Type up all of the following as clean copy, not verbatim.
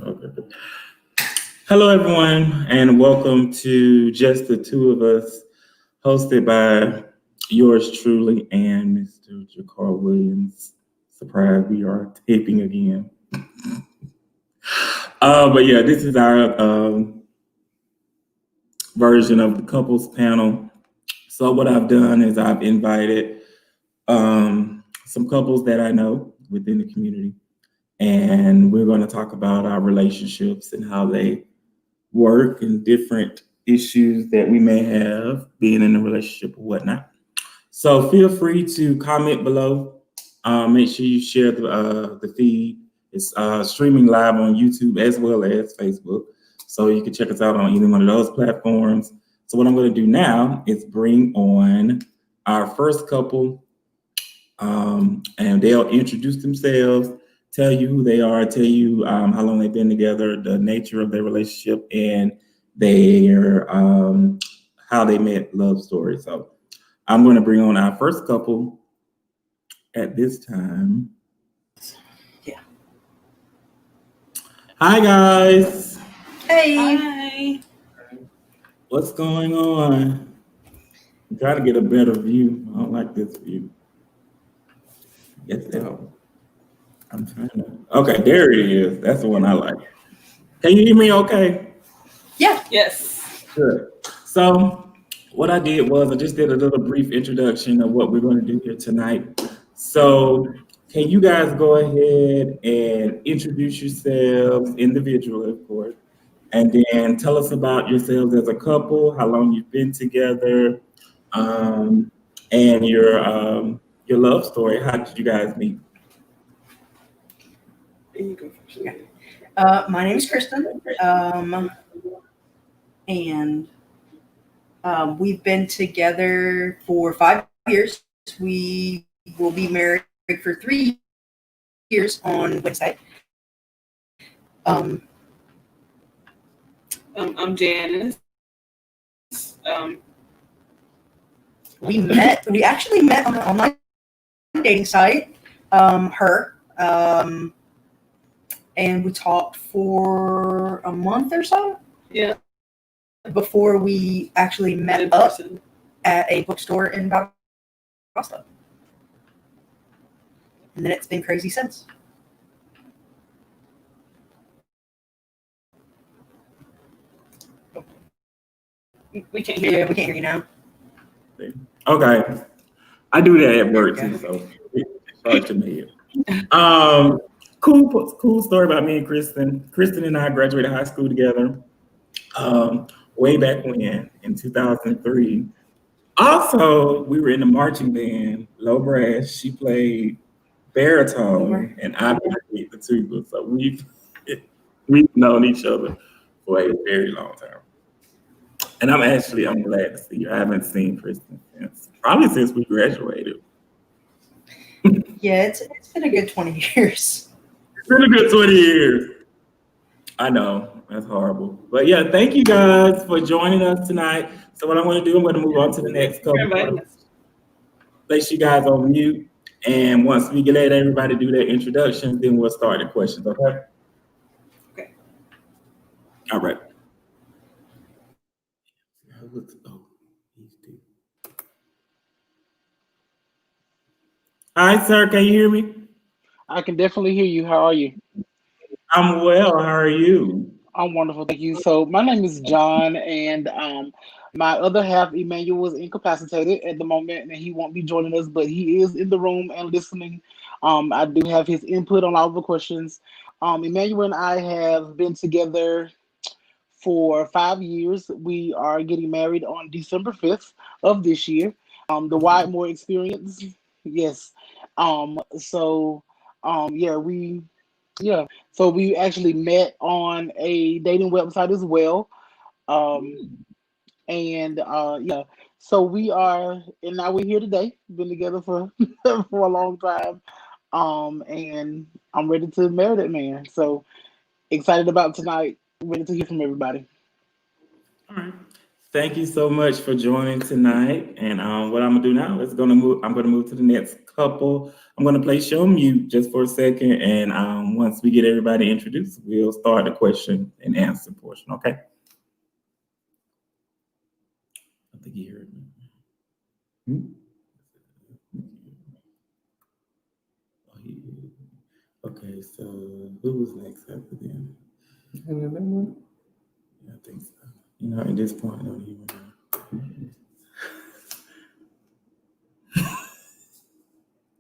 Okay. Hello, everyone, and welcome to Just the Two of Us, hosted by yours truly and Mr. Jakar Williams. Surprise, we are taping again. But yeah, this is our version of the couples panel. So what I've done is I've invited some couples that I know within the community, and we're going to talk about our relationships and how they work and different issues that we may have being in a relationship or whatnot. So feel free to comment below. Make sure you share the feed. It's streaming live on YouTube as well as Facebook. So you can check us out on either one of those platforms. So what I'm going to do now is bring on our first couple, and they'll introduce themselves, tell you who they are, tell you how long they've been together, the nature of their relationship, and their how they met, love story. So I'm going to bring on our first couple at this time. Yeah. Hi, guys. Hey. Hi. What's going on? I'm trying to get a better view. I don't like this view. Get that. I'm trying to. Okay, there it is. That's the one I like. Can you hear me okay? Yeah. Yes. Good. So what I did was I just did a little brief introduction of what we're going to do here tonight. So can you guys go ahead and introduce yourselves individually, of course, and then tell us about yourselves as a couple, how long you've been together, and your love story. How did you guys meet? You go first. Okay. My name is Kristen, and we've been together for 5 years. We will be married for 3 years on Wednesday. I'm Janice. We actually met on an online dating site, and we talked for a month or so. Yeah. Before we actually met up at a bookstore in Valdosta. And then it's been crazy since. We can't hear you. We can't hear you now. Okay. I do that at work too, so it's hard to me. Cool story about me and Kristen. Kristen and I graduated high school together way back when in 2003. Also, we were in the marching band, low brass. She played baritone, and I played the tuba. So we've known each other for a very long time. And I'm glad to see you. I haven't seen Kristen since we graduated. Yeah, it's been a good 20 years. It's been a good 20 years. I know, that's horrible. But yeah, thank you guys for joining us tonight. So what I'm going to do, I'm going to move on to the next couple. Place you guys on mute. And once we let everybody do their introductions, then we'll start the questions, okay? Okay. All right. Hi, sir. Can you hear me? I can definitely hear you. How are you? I'm well. How are you? I'm wonderful, thank you. So my name is John, and my other half, Emmanuel, is incapacitated at the moment, and he won't be joining us, but he is in the room and listening. I do have his input on all the questions. Emmanuel and I have been together for 5 years. We are getting married on December 5th of this year. The Widemore experience, yes. So so we actually met on a dating website as well. And so we are, and now we're here today. Been together for for a long time. And I'm ready to marry that man. So excited about tonight. Ready to hear from everybody. All right. Thank you so much for joining tonight. And what I'm gonna do now is I'm gonna move to the next couple. I'm gonna place you on mute just for a second, and once we get everybody introduced, we'll start the question and answer portion. Okay? I think you heard me. Oh, okay, so who was next after them? You remember? Yeah, I think so. You know, at this point, I don't even know.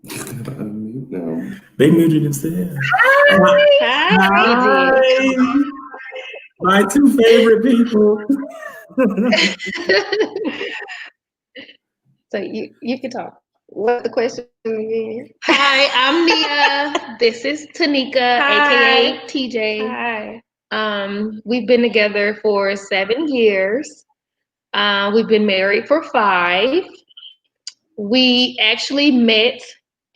Unmute now. They muted themselves. Hi. My two favorite people. So you can talk. What's the question again? Hi, I'm Nia. This is Tanika, aka TJ. Hi. We've been together for 7 years. We've been married for 5. We actually met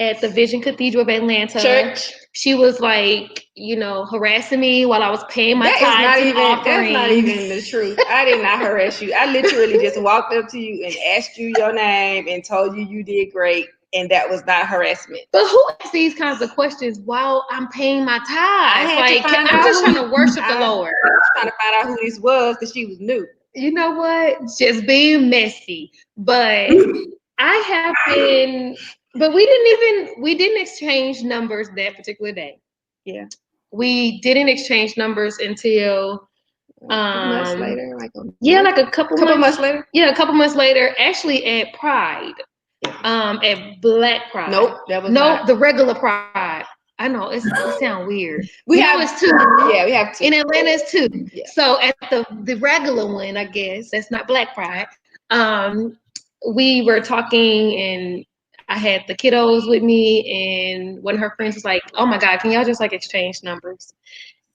at the Vision Cathedral of Atlanta. Church. She was like, harassing me while I was paying my tithes and offerings. That's not even the truth. I did not harass you. I literally just walked up to you and asked you your name and told you you did great, and that was not harassment. But who asks these kinds of questions while I'm paying my tithes? I'm just trying to worship the Lord. I was trying to find out who this was because she was new. You know what? Just being messy. But I have been, but we didn't exchange numbers that particular day. Yeah. We didn't exchange numbers until months later, like a couple months later. Yeah, a couple months later, actually at Pride. At Black Pride. Nope, that was not. The regular Pride. I know it sounds weird. We have 2. Yeah, we have 2. In Atlanta, it's 2. Yeah. So at the regular one, I guess that's not Black Pride. We were talking, and I had the kiddos with me, and one of her friends was like, "Oh my God, can y'all just like exchange numbers?"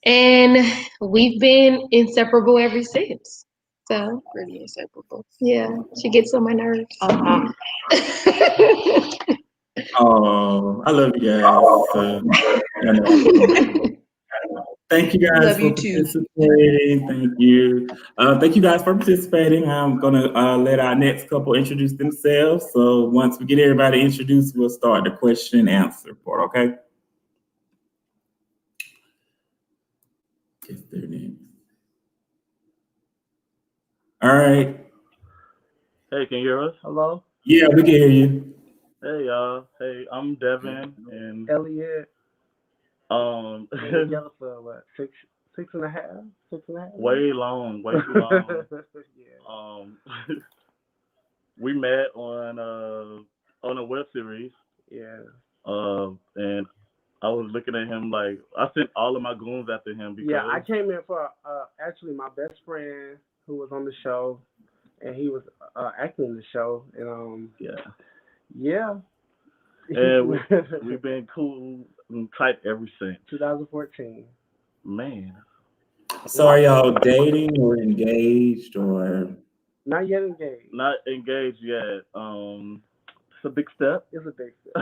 And we've been inseparable ever since. So pretty inseparable. Yeah, she gets on my nerves. Oh, I love you guys. Thank you guys for participating. Thank you. Thank you guys for participating. I'm gonna let our next couple introduce themselves. So once we get everybody introduced, we'll start the question and answer part. Okay. Guess their names. All right. Hey, can you hear us? Hello? Yeah, we can hear you. Hey, y'all. Hey, I'm Devin and Elliot. Together for what? Six and a half. Way long, way too long. Yeah. We met on a web series. Yeah. And I was looking at him like I sent all of my goons after him because I came in for actually my best friend who was on the show, and he was acting in the show, and yeah. And we've been cool and tight ever since 2014. Man. So are y'all dating or engaged or? Not yet engaged. Not engaged yet. It's a big step. It's a big step.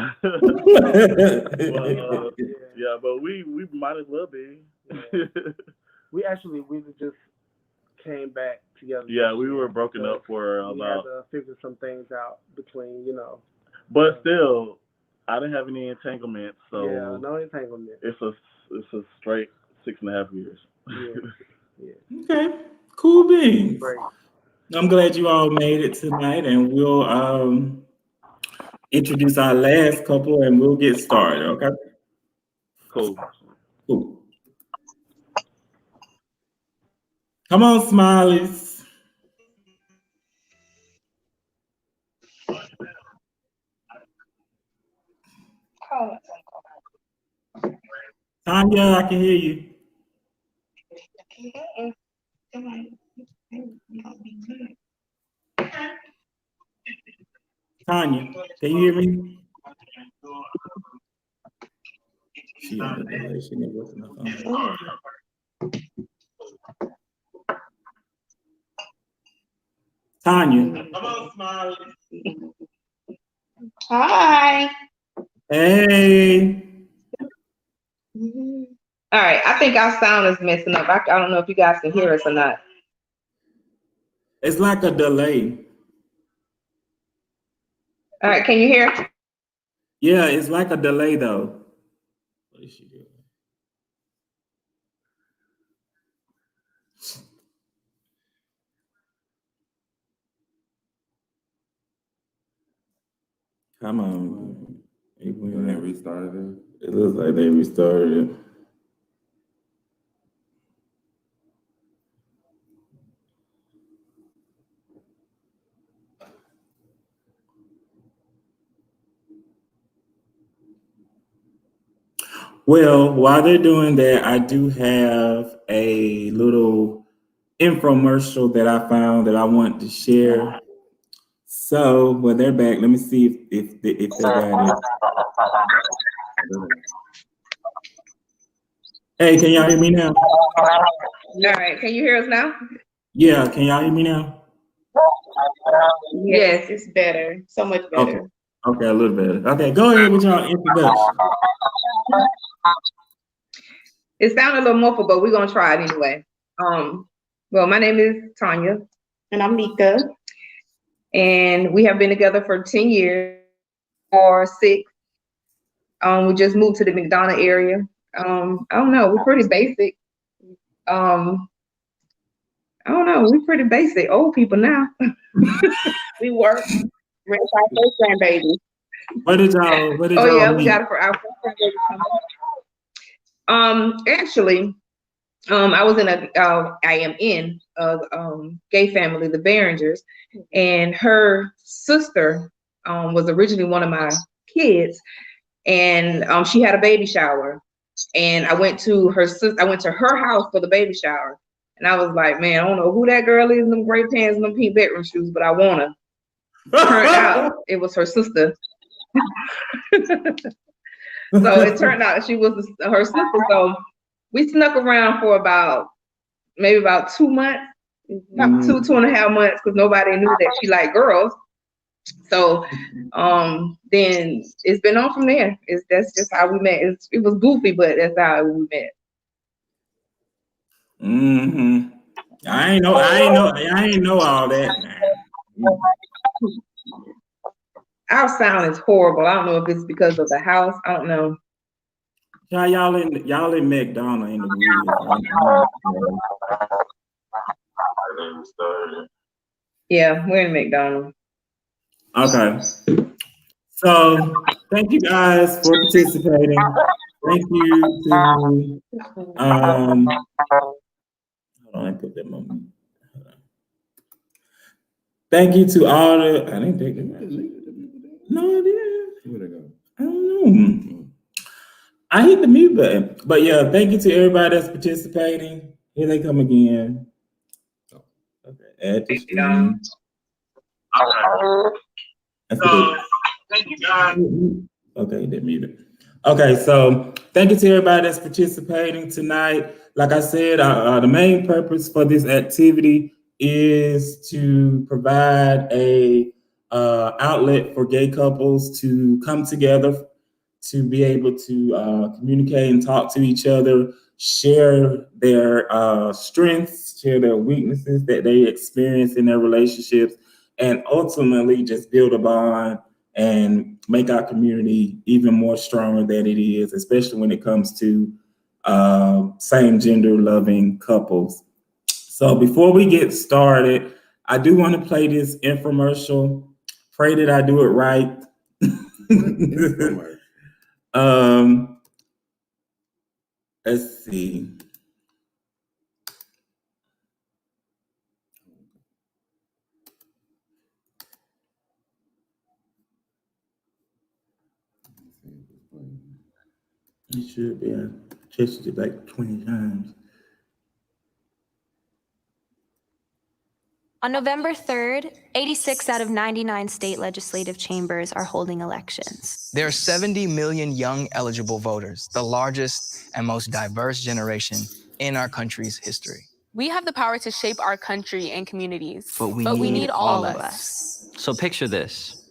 Well, yeah, but we might as well be. Yeah. we just came back together. Yeah, we were broken up for we about. We had to figure some things out between, But still, I didn't have any entanglements, so yeah, no entanglement. It's a straight 6.5 years. Yeah. Okay, cool beans. Great. I'm glad you all made it tonight, and we'll introduce our last couple, and we'll get started. Okay. Cool. Come on, Smileys. Tanya, I can hear you. Tanya, can you hear me? She on the delay. She never listened to the phone. Tanya. Come on, Smiley. Hi. Hey. All right. I think our sound is messing up. I don't know if you guys can hear us or not. It's like a delay. All right, can you hear? Yeah, it's like a delay though. What is she doing? Come on. They restarted it. It looks like they restarted it. Well, while they're doing that, I do have a little infomercial that I found that I want to share. So, when they're back, let me see if they got it. Hey, can y'all hear me now? All right, can you hear us now? Yeah, can y'all hear me now? Yes, it's better. So much better. Okay, a little better. Okay, go ahead with y'all introduction. It sounded a little muffled, but we're gonna try it anyway. Well, my name is Tanya. And I'm Nika. And we have been together for 10 years or 6. We just moved to the McDonough area. I don't know, we're pretty basic. I don't know, we're pretty basic. Old people now. We work, raise our first grandbaby. What did y'all We meet? got it for our first grandbaby. Actually, I am in a gay family, the Behringers, and her sister was originally one of my kids, and she had a baby shower, and I went to her house for the baby shower, and I was like, man, I don't know who that girl is in them gray pants and them pink bedroom shoes, but I want her. Turned out it was her sister. So it turned out she was her sister. So we snuck around for maybe about 2 months, about 2.5 months, because nobody knew that she liked girls. So then it's been on from there. That's just how we met. It was goofy, but that's how we met. Mm-hmm. I ain't know all that. Our sound is horrible. I don't know if it's because of the house. I don't know. Yeah, y'all in McDonough in the woods. Yeah, we're in McDonough. Okay. So thank you guys for participating. Thank you to hold on, I put them on. Thank you to all the I didn't take it. No, I didn't. Where'd it go? I don't know. I hit the mute button. But yeah, thank you to everybody that's participating. Here they come again. Okay, add the stream. So, thank you guys. Okay, they're muted. Okay, so thank you to everybody that's participating tonight. Like I said, the main purpose for this activity is to provide a outlet for gay couples to come together, to be able to communicate and talk to each other, share their strengths, share their weaknesses that they experience in their relationships, and ultimately just build a bond and make our community even more stronger than it is, especially when it comes to same gender loving couples. So before we get started, I do want to play this infomercial. Pray that I do it right. Let's see. It should be. I tested it like 20 times. On November 3rd, 86 out of 99 state legislative chambers are holding elections. There are 70 million young eligible voters, the largest and most diverse generation in our country's history. We have the power to shape our country and communities, But we need all of of us. So picture this.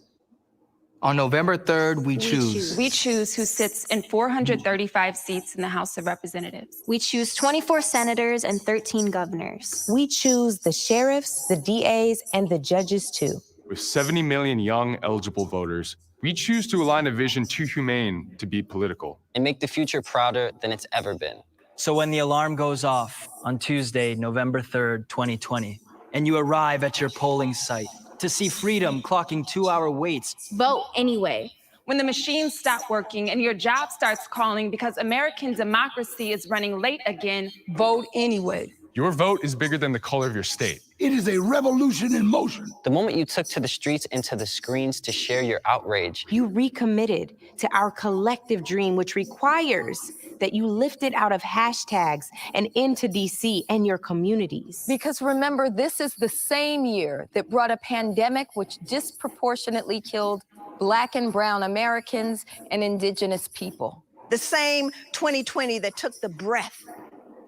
On November 3rd, we choose. We choose who sits in 435 seats in the House of Representatives. We choose 24 senators and 13 governors. We choose the sheriffs, the DAs, and the judges too. With 70 million young eligible voters, we choose to align a vision too humane to be political. And make the future prouder than it's ever been. So when the alarm goes off on Tuesday, November 3rd, 2020, and you arrive at your polling site to see freedom clocking 2-hour waits, Vote anyway. When the machines stop working and your job starts calling because American democracy is running late again, vote anyway. Your vote is bigger than the color of your state. It is a revolution in motion. The moment you took to the streets and to the screens to share your outrage, You recommitted to our collective dream, which requires that you lift it out of hashtags and into DC and your communities. Because remember, this is the same year that brought a pandemic which disproportionately killed Black and Brown Americans and Indigenous people. The same 2020 that took the breath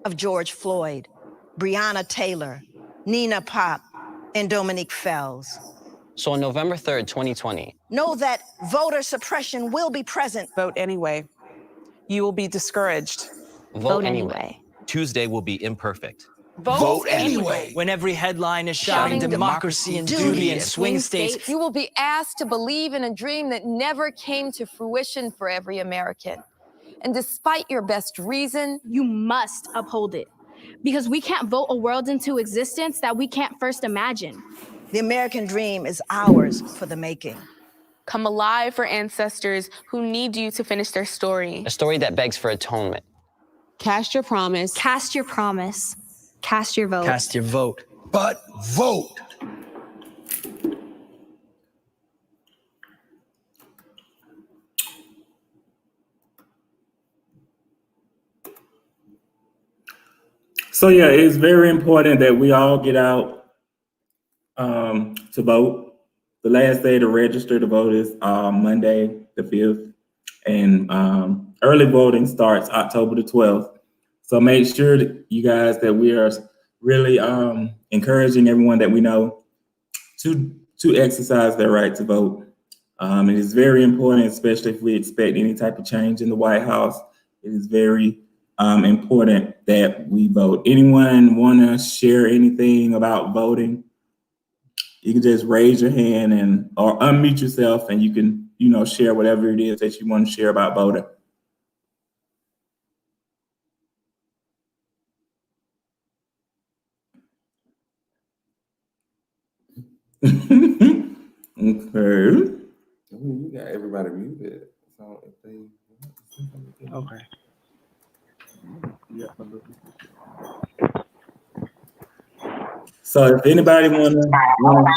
of George Floyd, Breonna Taylor, Nina Pop, and Dominique Fells. so on November 3rd, 2020, Know that voter suppression will be present. Vote anyway. You will be discouraged. vote anyway. Tuesday will be imperfect. vote anyway. When every headline is shouting democracy and duty in swing states, You will be asked to believe in a dream that never came to fruition for every American. And despite your best reason, you must uphold it. Because we can't vote a world into existence that we can't first imagine. The American dream is ours for the making. Come alive for ancestors who need you to finish their story. A story that begs for atonement. Cast your promise. Cast your promise. Cast your vote. cast your vote. But vote. So yeah, it's very important that we all get out to vote. The last day to register to vote is Monday, the 5th, and early voting starts October the 12th. So make sure that you guys that we are really encouraging everyone that we know to exercise their right to vote. It is very important, especially if we expect any type of change in the White House. It is very important that we vote. Anyone want to share anything about voting? You can just raise your hand and or unmute yourself, and you can share whatever it is that you want to share about voting. Okay. You got everybody muted. So if they Okay. Yeah. So if anybody wanna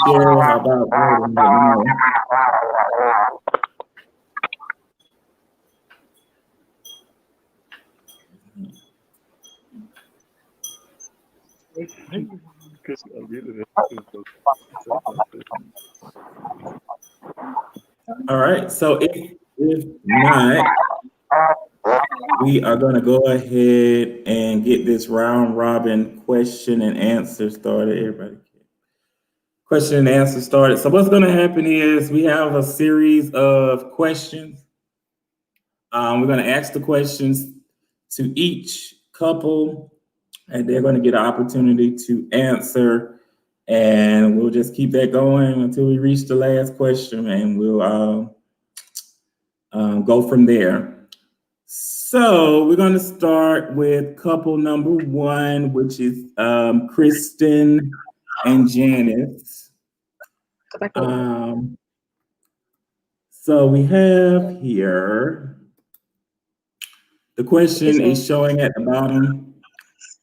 share about voting, let me know. All right. So if not, we are going to go ahead and get this round robin question and answer started. Everybody, question and answer started. So what's going to happen is we have a series of questions. We're going to ask the questions to each couple, and they're going to get an opportunity to answer. And we'll just keep that going until we reach the last question, and we'll go from there. So we're going to start with couple number one, which is Kristen and Janice. So we have here, the question is showing at the bottom.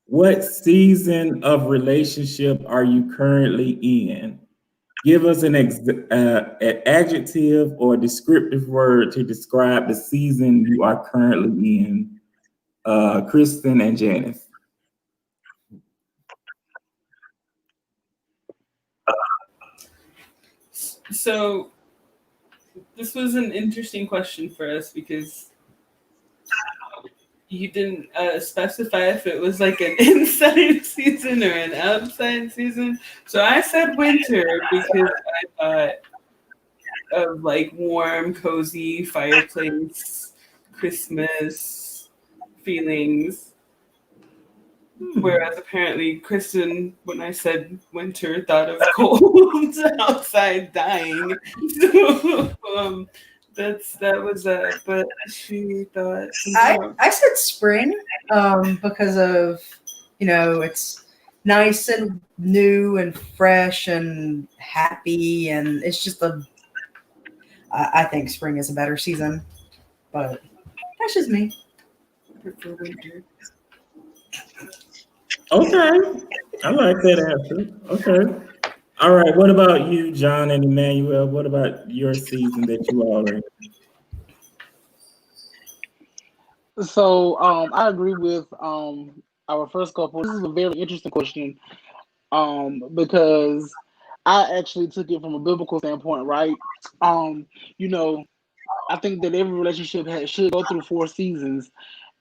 What season of relationship are you currently in? Give us an adjective or descriptive word to describe the season you are currently in. Kristen and Janice. So this was an interesting question for us because you didn't specify if it was like an inside season or an outside season. So I said winter because I thought of like warm, cozy fireplace, Christmas feelings. Whereas apparently Kristen, when I said winter, thought of cold outside dying. So that was that. But she thought I said spring because of, it's nice and new and fresh and happy, and it's just I think spring is a better season, but that's just me. I prefer winter. Okay, I like that answer. Okay. All right. What about you, John and Emmanuel? What about your season that you all are in? So I agree with our first couple. This is a very interesting question because I actually took it from a biblical standpoint, right? You know, I think that every relationship should go through 4 seasons,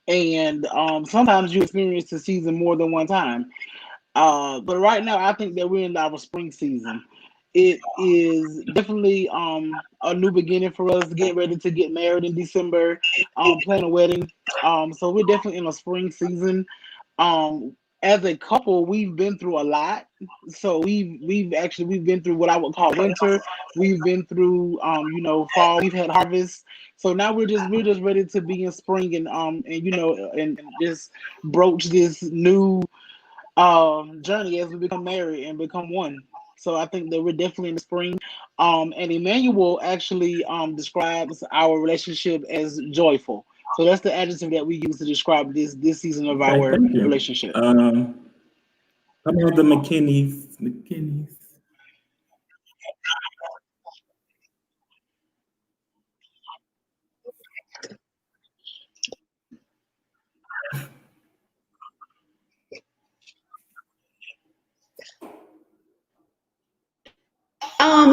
and sometimes you experience the season more than one time. But right now, I think that we're in our spring season. It is definitely a new beginning for us, getting ready to get married in December, planning a wedding. So we're definitely in a spring season. As a couple, we've been through a lot. So we've been through what I would call winter. We've been through fall. We've had harvest. So now we're just ready to be in spring and just broach this new journey as we become married and become one. So I think that we're definitely in the spring. And Emmanuel actually describes our relationship as joyful. So that's the adjective that we use to describe this season of Okay, our thank you. relationship. How about the McKinneys? McKinneys.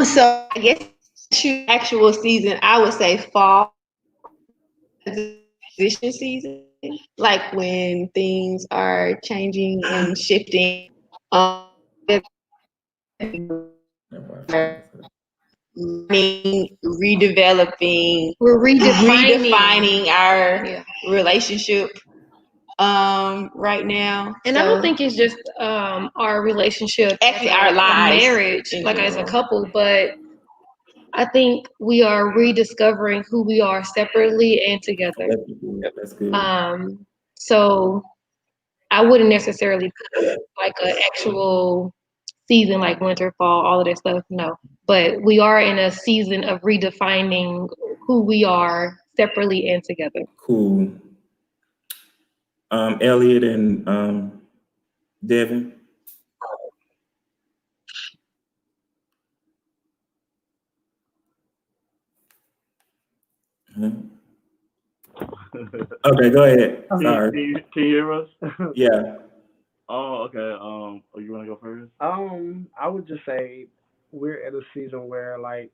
So I guess actual season, I would say fall transition season, like when things are changing and shifting. Redeveloping, we're redefining our relationship right now. And I don't think it's just our relationship, actually our lives, marriage, like as a couple, but I think we are rediscovering who we are separately and together. That's good. So I wouldn't necessarily put like an actual season like winter, fall, all of that stuff. No, but we are in a season of redefining who we are separately and together. Cool. Elliot and Devin. Huh? Okay, go ahead. Sorry. Can you hear us? Yeah. Oh, okay. You want to go first? I would just say we're at a season where like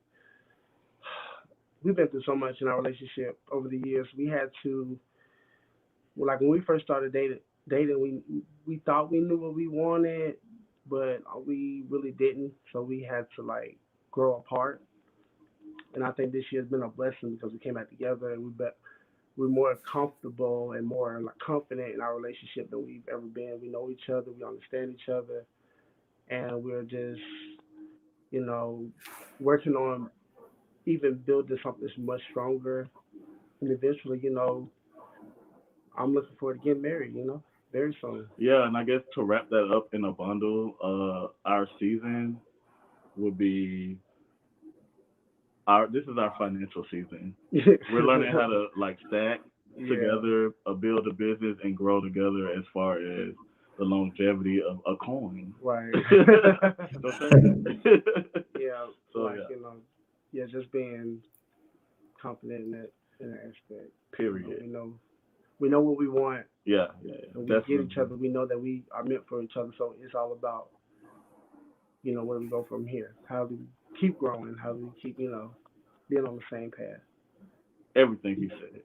we've been through so much in our relationship over the years. We had to, like when we first started dating, we thought we knew what we wanted, but we really didn't. So we had to like grow apart. And I think this year has been a blessing because we came back together and we're more comfortable and more like confident in our relationship than we've ever been. We know each other, we understand each other, and we're just, working on even building something that's much stronger. And eventually, I'm looking forward to getting married, very soon. Yeah, and I guess to wrap that up in a bundle, our season would be this is our financial season. We're learning how to like stack together, build a business, and grow together as far as the longevity of a coin. Right. Yeah. So just being confident in that aspect. Period. We know what we want. Yeah. And we get each other. We know that we are meant for each other. So it's all about, where do we go from here? How do we keep growing? How do we keep, being on the same path? Everything he said.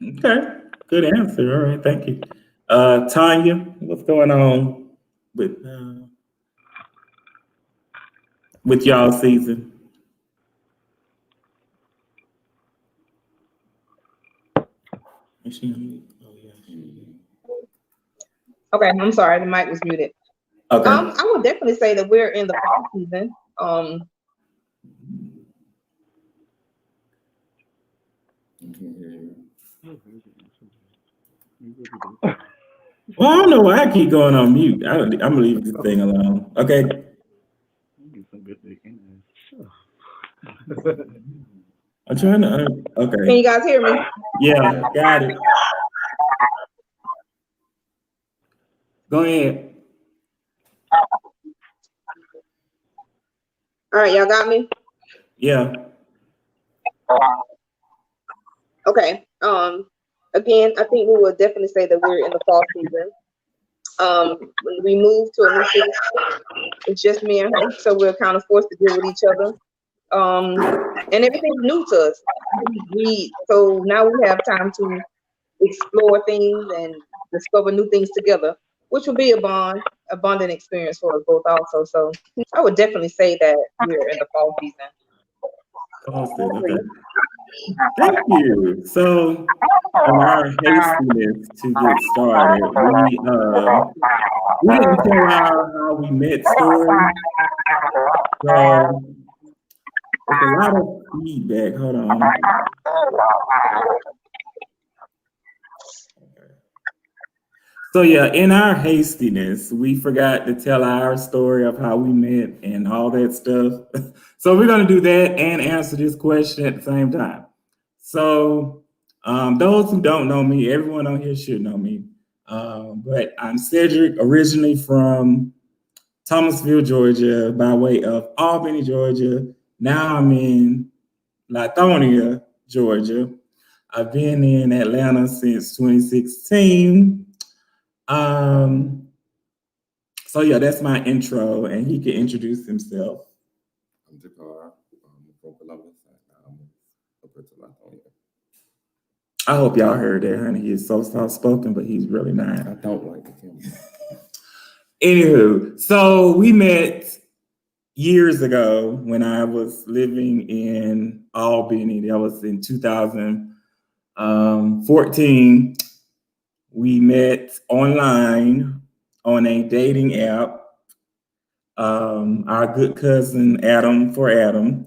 Okay. Good answer. All right. Thank you. Tanya, what's going on with y'all season? Is she on mute? Oh yeah. Okay, I'm sorry, the mic was muted. Okay. I would definitely say that we're in the fall season. Well, I don't know why I keep going on mute. I'm gonna leave this thing alone. Okay. I'm trying to. Okay. Can you guys hear me? Yeah, got it. Go ahead. All right, y'all got me? Yeah. Okay. Again, I think we would definitely say that we're in the fall season. When we moved to a new city, it's just me and her, so we're kind of forced to deal with each other. And everything's new to us. So now we have time to explore things and discover new things together, which will be a bonding experience for us both also. So I would definitely say that we're in the fall season. Okay. Thank you. So, in our hastiness to get started, we didn't tell our how we met story. So, there's a lot of feedback. Hold on. So yeah, in our hastiness, we forgot to tell our story of how we met and all that stuff. So we're gonna do that and answer this question at the same time. So those who don't know me, everyone on here should know me. But I'm Cedric, originally from Thomasville, Georgia, by way of Albany, Georgia. Now I'm in Lithonia, Georgia. I've been in Atlanta since 2016. So yeah, that's my intro, and he can introduce himself. I'm Jakar. I'm from Columbus. I'm up to Lithonia. I hope y'all heard that, honey. He's so soft-spoken, but he's really not. I don't like the camera. Anywho, so we met years ago when I was living in Albany. That was in 2014. We met online on a dating app. Our good cousin Adam for Adam.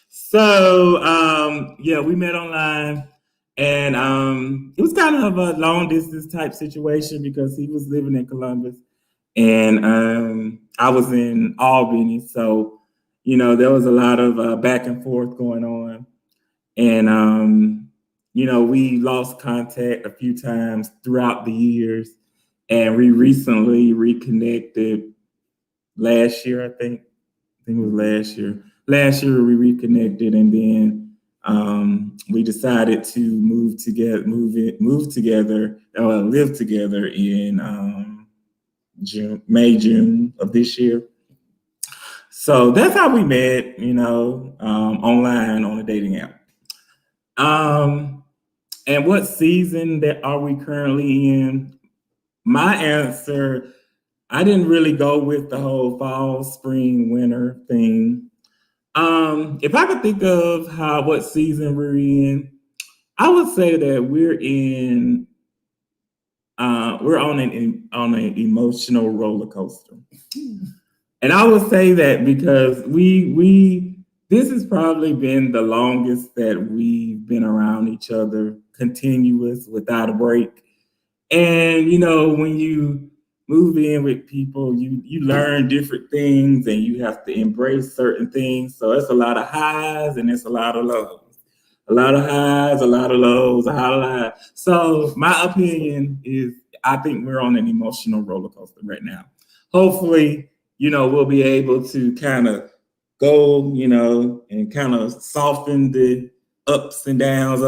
So yeah, we met online, and it was kind of a long distance type situation because he was living in Columbus and I was in Albany. So, you know, there was a lot of back and forth going on. And you know, we lost contact a few times throughout the years, and we recently reconnected last year, I think it was last year. Last year we reconnected, and then we decided to live together in June of this year. So that's how we met, you know, online on a dating app. And what season that are we currently in? My answer, I didn't really go with the whole fall, spring, winter thing. If I could think of what season we're in, I would say that we're on an emotional roller coaster. And I would say that because this has probably been the longest that we've been around each other, continuous, without a break. And you know, when you move in with people, you learn different things and you have to embrace certain things. So it's a lot of highs and it's a lot of lows. A lot of highs, a lot of lows, a lot of highs. So my opinion is I think we're on an emotional roller coaster right now. Hopefully, you know, we'll be able to kind of go, you know, and kind of soften the ups and downs.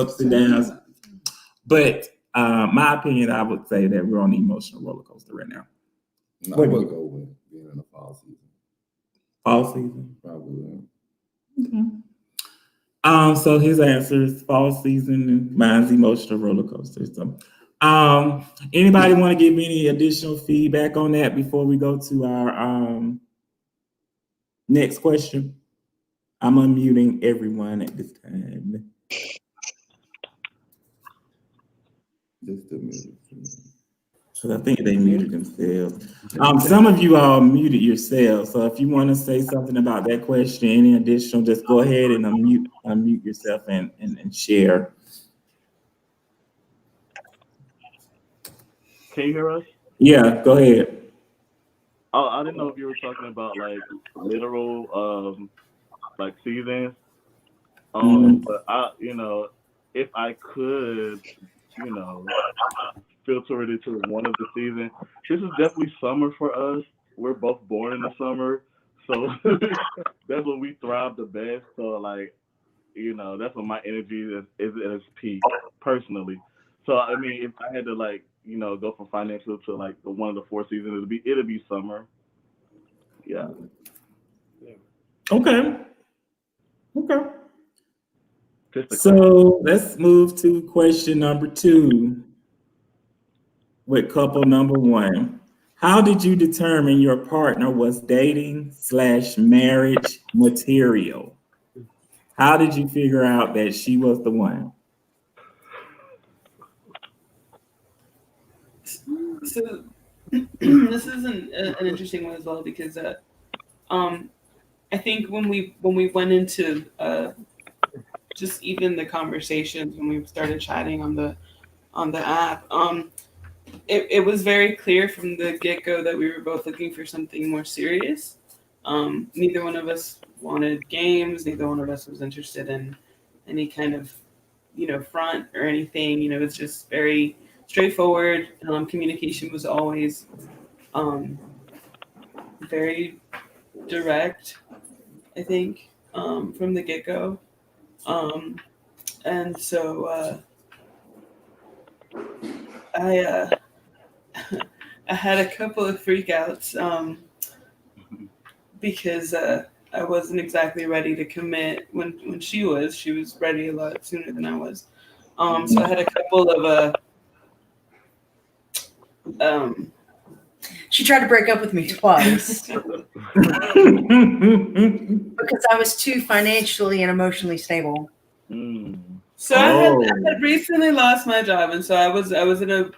But my opinion, I would say that we're on the emotional roller coaster right now. No, I would go with being in the fall season. Fall season? Probably. Okay. So his answer is fall season and mine's emotional roller coaster. So anybody want to give me any additional feedback on that before we go to our next question? I'm unmuting everyone at this time. Just still muted for me. So I think they muted themselves. Some of you all muted yourselves. So if you want to say something about that question, any additional, just go ahead and unmute yourself and share. Can you hear us? Yeah, go ahead. Oh, I didn't know if you were talking about like literal like seasons. But I, if I could, filter it into one of the seasons, this is definitely summer for us. We're both born in the summer, so that's when we thrive the best. So like, that's when my energy is at its peak personally. So I mean, if I had to like, go from financial to like one of the four seasons, it'd be summer. Yeah. Okay. So let's move to question number 2 with couple number 1. How did you determine your partner was dating/marriage material? How did you figure out that she was the one? So this is an interesting one as well because I think when we went into just even the conversations when we started chatting on the app, it was very clear from the get-go that we were both looking for something more serious. Neither one of us wanted games. Neither one of us was interested in any kind of front or anything. It's just very straightforward. Communication was always very direct, I think, from the get-go. And so I I had a couple of freakouts because I wasn't exactly ready to commit when she was ready a lot sooner than I was. So I had a couple of She tried to break up with me twice because I was too financially and emotionally stable. So I had recently lost my job, and so I was in a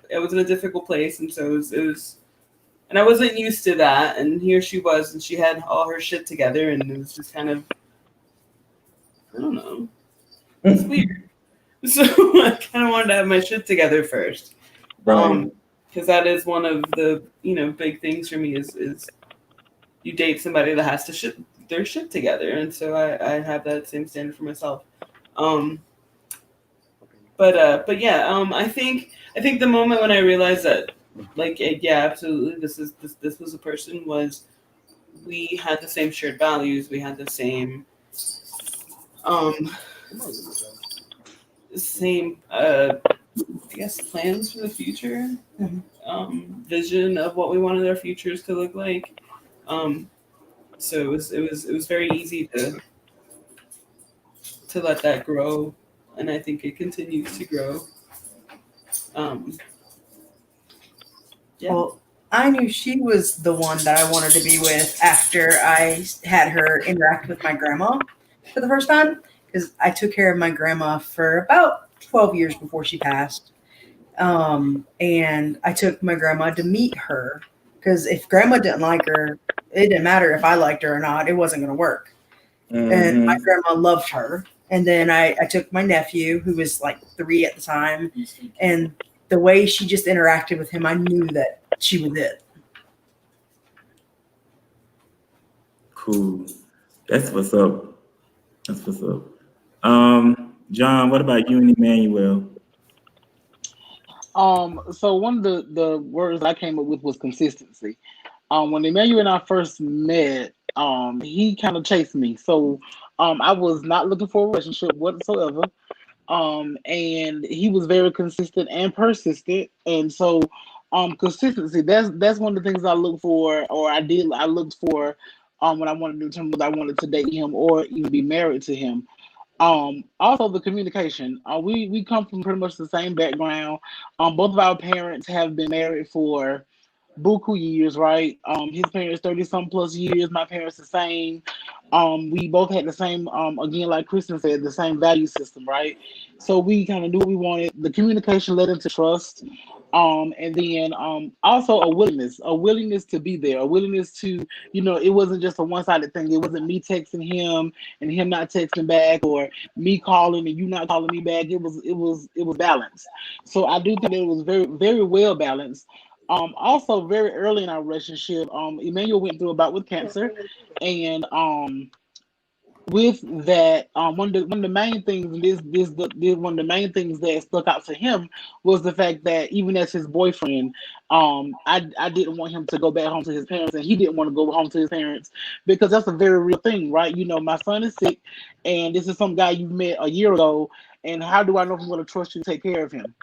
difficult place, and so it was, and I wasn't used to that. And here she was, and she had all her shit together, and it was just kind of, I don't know, it's weird. So I kind of wanted to have my shit together first, because that is one of the big things for me is you date somebody that has to their shit together, and so I have that same standard for myself. But yeah, I think the moment when I realized that, like, yeah, absolutely, this was a person, was we had the same shared values, we had the same I guess plans for the future, vision of what we wanted our futures to look like. So it was very easy to let that grow, and I think it continues to grow. Yeah. Well, I knew she was the one that I wanted to be with after I had her interact with my grandma for the first time, because I took care of my grandma for about 12 years before she passed. And I took my grandma to meet her, because if grandma didn't like her, it didn't matter if I liked her or not, it wasn't going to work. And my grandma loved her. And then I took my nephew, who was like 3 at the time, and the way she just interacted with him, I knew that she was it. Cool. That's what's up. John, what about you and Emmanuel? So one of the words I came up with was consistency. When Emmanuel and I first met, he kind of chased me. So I was not looking for a relationship whatsoever. And he was very consistent and persistent. And so consistency, that's one of the things I look for, or I looked for when I wanted to determine whether I wanted to date him or even be married to him. Also the communication. We come from pretty much the same background. Both of our parents have been married for buku years, right? His parents 30-something plus years, my parents the same. We both had the same, again, like Kristen said, the same value system, right? So we kind of knew what we wanted. The communication led into trust. And then also a willingness to be there, a willingness to, it wasn't just a one-sided thing. It wasn't me texting him and him not texting back, or me calling and you not calling me back. It was balanced. So I do think that it was very, very well balanced. Also very early in our relationship, Emmanuel went through a bout with cancer, and with that, one of the main things, and one of the main things that stuck out to him was the fact that even as his boyfriend, I didn't want him to go back home to his parents, and he didn't want to go home to his parents, because that's a very real thing, right? My son is sick, and this is some guy you met a year ago, and how do I know if I'm going to trust you to take care of him?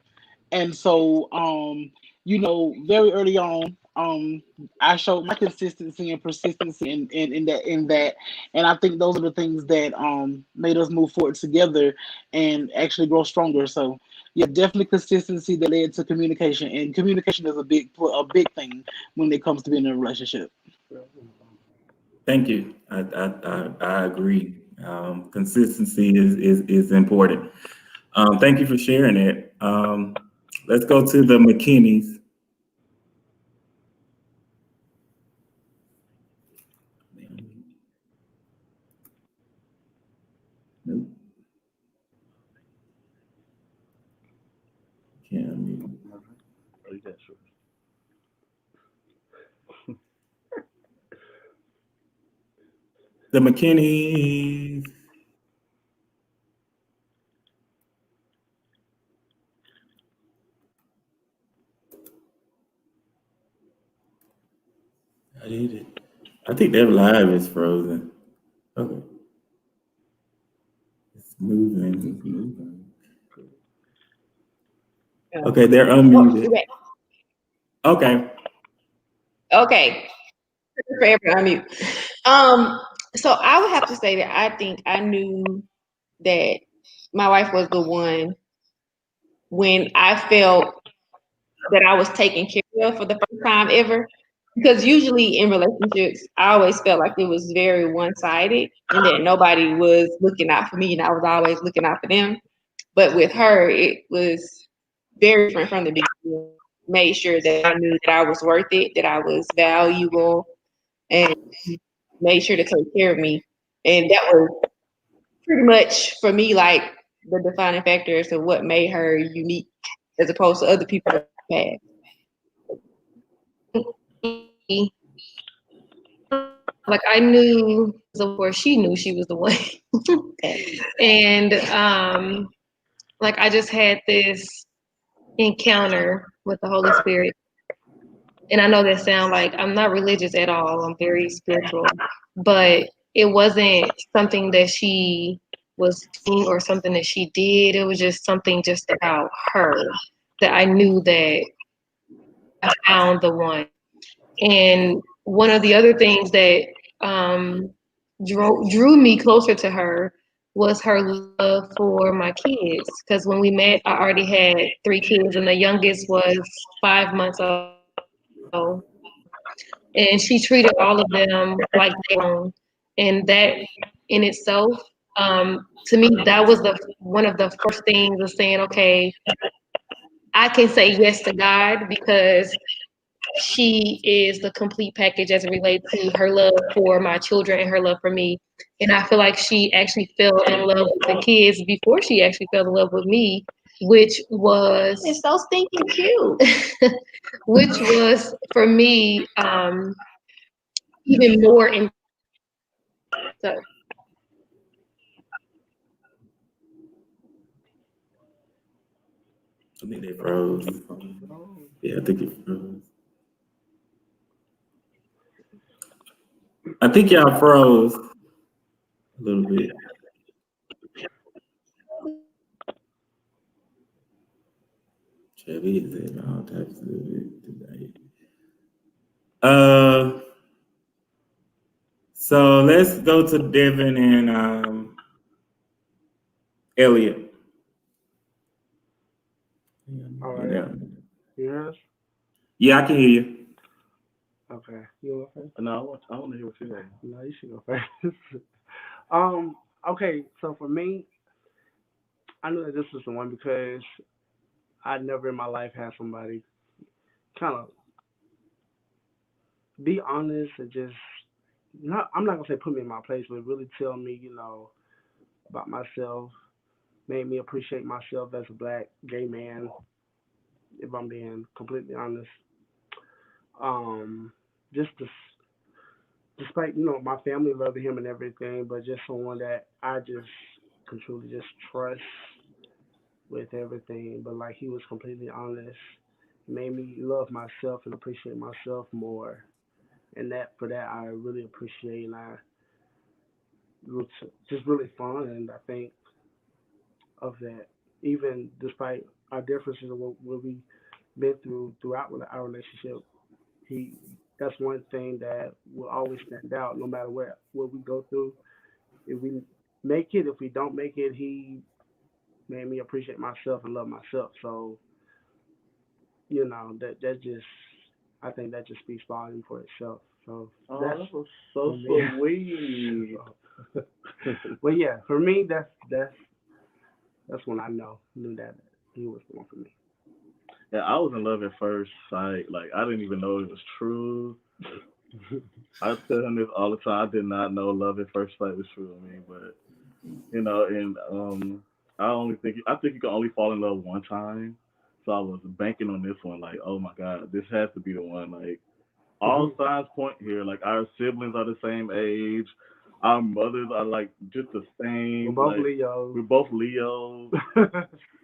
And so, very early on, I showed my consistency and persistency in that, and I think those are the things that made us move forward together and actually grow stronger. So, yeah, definitely consistency that led to communication, and communication is a big thing when it comes to being in a relationship. Thank you. I agree. Consistency is important. Thank you for sharing it. Let's go to the McKinneys. Nope. Can't unmute. The McKinneys. I did it. I think their live is frozen. Okay. It's moving. Okay, they're unmuted. Okay. Okay. Forever unmute. So I would have to say that I think I knew that my wife was the one when I felt that I was taken care of for the first time ever. Because usually in relationships, I always felt like it was very one-sided and that nobody was looking out for me and I was always looking out for them. But with her, it was very different from the beginning. Made sure that I knew that I was worth it, that I was valuable, and made sure to take care of me. And that was pretty much for me like the defining factor as to what made her unique as opposed to other people that I've had. Like I knew, or she knew she was the one. And like I just had this encounter with the Holy Spirit. And I know that sound like I'm not religious at all. I'm very spiritual, but it wasn't something that she was doing or something that she did. It was just something just about her that I knew that I found the one. And one of the other things that drew me closer to her was her love for my kids. Because when we met, I already had 3 kids, and the youngest was 5 months old. And she treated all of them like their own. And that in itself, to me, that was one of the first things of saying, okay, I can say yes to God because she is the complete package as it relates to her love for my children and her love for me. And I feel like she actually fell in love with the kids before she actually fell in love with me, which was It's so stinking cute. which was for me even more in so I think they froze. Yeah, I think it froze. I think y'all froze a little bit. Chevy is in all types of it today. So let's go to Devin and Elliot. All right. Yeah. Yes. Yeah, I can hear you. Okay, you go first. No, I want to hear what you say. No, you should go first. Okay, so for me, I knew that this was the one because I never in my life had somebody kind of be honest and just not. I'm not gonna say put me in my place, but really tell me, about myself, made me appreciate myself as a black gay man. If I'm being completely honest, just despite my family loving him and everything, but just someone that I just can truly just trust with everything. But like he was completely honest, made me love myself and appreciate myself more. And for that I really appreciate, and I was just really fun. And I think of that, even despite our differences of what we been throughout our relationship, he that's one thing that will always stand out no matter what we go through. If we make it, if we don't make it, he made me appreciate myself and love myself. So that just, I think that just speaks volume for itself. So that was so sweet. Well, yeah, for me, that's when I knew that he was the one for me. Yeah, I was in love at first sight. Like I didn't even know it was true. I tell him this all the time. I did not know love at first sight was true to me, but and I think you can only fall in love one time. So I was banking on this one, like, oh my God, this has to be the one. Like all signs point here. Like our siblings are the same age. Our mothers are like just the same. We're both like, Leos. We're both Leos.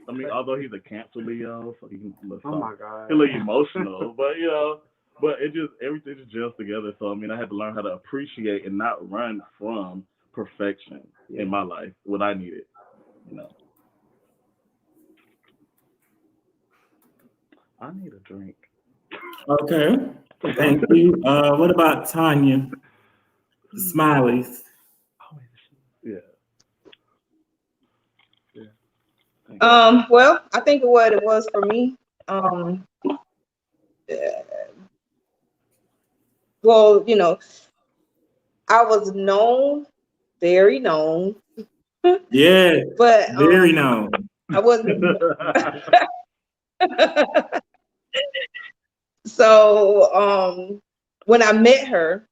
I mean, although he's a Cancer Leo, so he can oh my God, he's a little emotional, but it just everything just gels together. So I mean, I had to learn how to appreciate and not run from perfection in my life, what I needed. I need a drink. Okay, thank you. What about Tanya? The Smileys. Yeah. Well, I think what it was for me, well, I was very known. Yeah, but very known. I wasn't. So when I met her,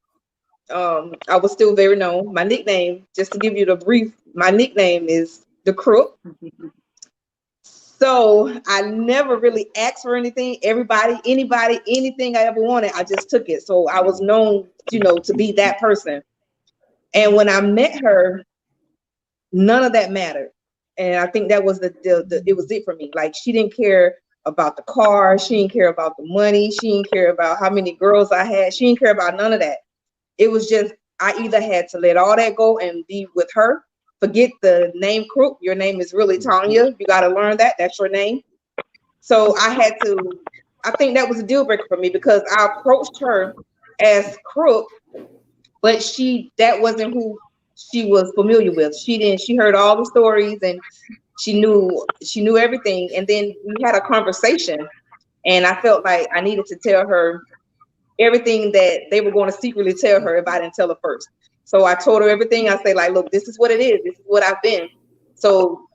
I was still very known. My nickname, just to give you the brief, my nickname is the Crook. So I never really asked for anything. Everybody, anybody, anything I ever wanted, I just took it. So I was known, to be that person. And when I met her, none of that mattered. And I think that was it was it for me. Like she didn't care about the car, she didn't care about the money, she didn't care about how many girls I had, she didn't care about none of that. It was just I either had to let all that go and be with her. Forget the name Crook. Your name is really Tanya. You got to learn that. That's your name. So I had to. I think that was a deal breaker for me because I approached her as Crook, but that wasn't who she was familiar with. She heard all the stories and she knew everything. And then we had a conversation and I felt like I needed to tell her everything that they were going to secretly tell her if I didn't tell her first. So I told her everything. I say like, look, this is what it is. This is what I've been. So,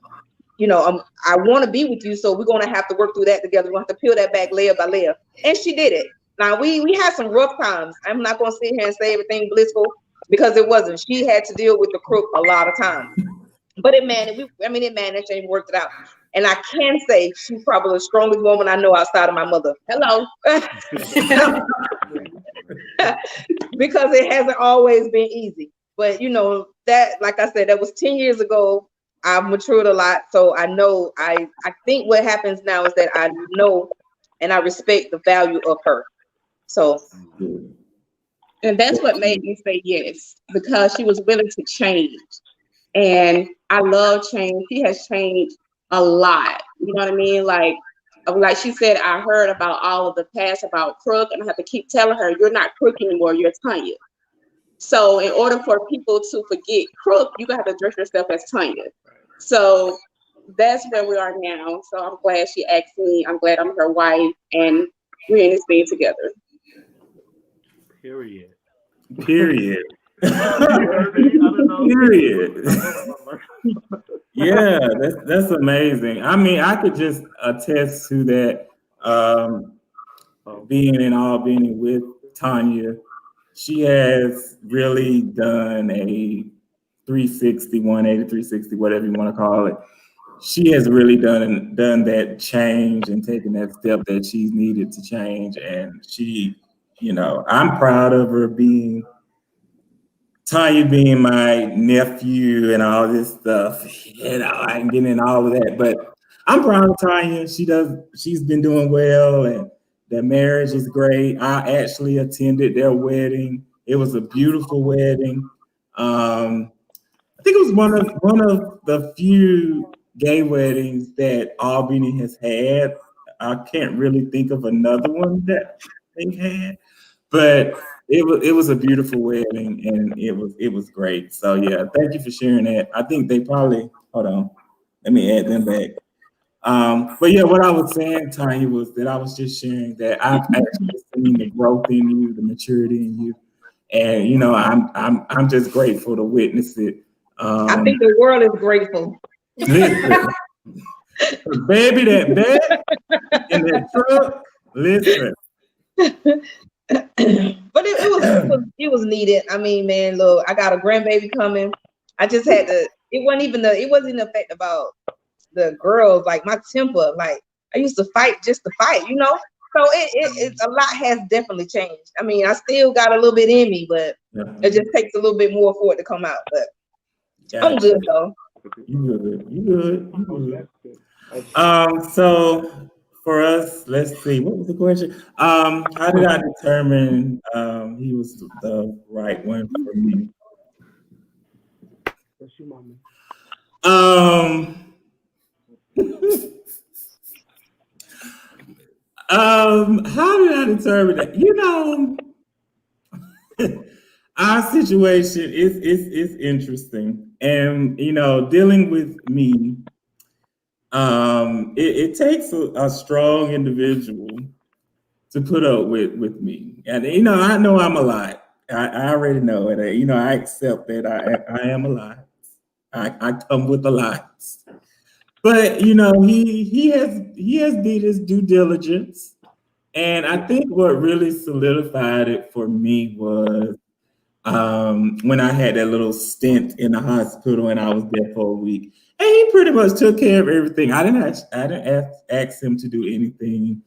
I want to be with you. So we're going to have to work through that together. We're going to have to peel that back layer by layer. And she did it. Now we had some rough times. I'm not going to sit here and say everything blissful because it wasn't. She had to deal with the Crook a lot of times. But it managed and worked it out. And I can say she's probably the strongest woman I know outside of my mother. Hello. Because it hasn't always been easy. But that, like I said, that was 10 years ago. I've matured a lot. So I know, I think what happens now is that I know and I respect the value of her. So. And that's what made me say yes, because she was willing to change. And I love change. She has changed a lot. You know what I mean? Like she said, I heard about all of the past about Crook, and I have to keep telling her, you're not Crook anymore, you're Tanya. So in order for people to forget Crook, you have to address yourself as Tanya. So that's where we are now. So I'm glad she asked me. I'm glad I'm her wife, and we're in this thing together. Period. Period. know. Period. Yeah, that's amazing. I mean, I could just attest to that. Being in Albany with Tanya, she has really done a 360, 180, 360, whatever you want to call it. She has really done that change and taken that step that she's needed to change. And she, I'm proud of her Tanya being my nephew and all this stuff. I ain't getting in all of that, but I'm proud of Tanya. She's been doing well, and their marriage is great. I actually attended their wedding. It was a beautiful wedding. I think it was one of the few gay weddings that Albany has had. I can't really think of another one that they had, but it was a beautiful wedding, and it was great. So yeah, thank you for sharing that. I think they probably hold on. Let me add them back. But yeah, what I was saying, Tanya, was that I was just sharing that I've actually seen the growth in you, the maturity in you, and I'm just grateful to witness it. I think the world is grateful. Listen, baby, that bed in that truck. Listen. But it was needed. I mean, man, look, I got a grandbaby coming. I just had to. It wasn't even the fact about the girls. Like my temper, like I used to fight just to fight, So it a lot has definitely changed. I mean, I still got a little bit in me, but it just takes a little bit more for it to come out. But I'm good though. You good. So for us, let's see. What was the question? How did I determine he was the right one for me? How did I determine that? Our situation is interesting, and dealing with me, it takes a strong individual to put up with me, and I know I'm a lot. I already know it. I accept that I am a lot. I come with a lot, but he has did his due diligence, and I think what really solidified it for me was when I had that little stint in the hospital and I was there for a week, and he pretty much took care of everything. I didn't ask him to do anything.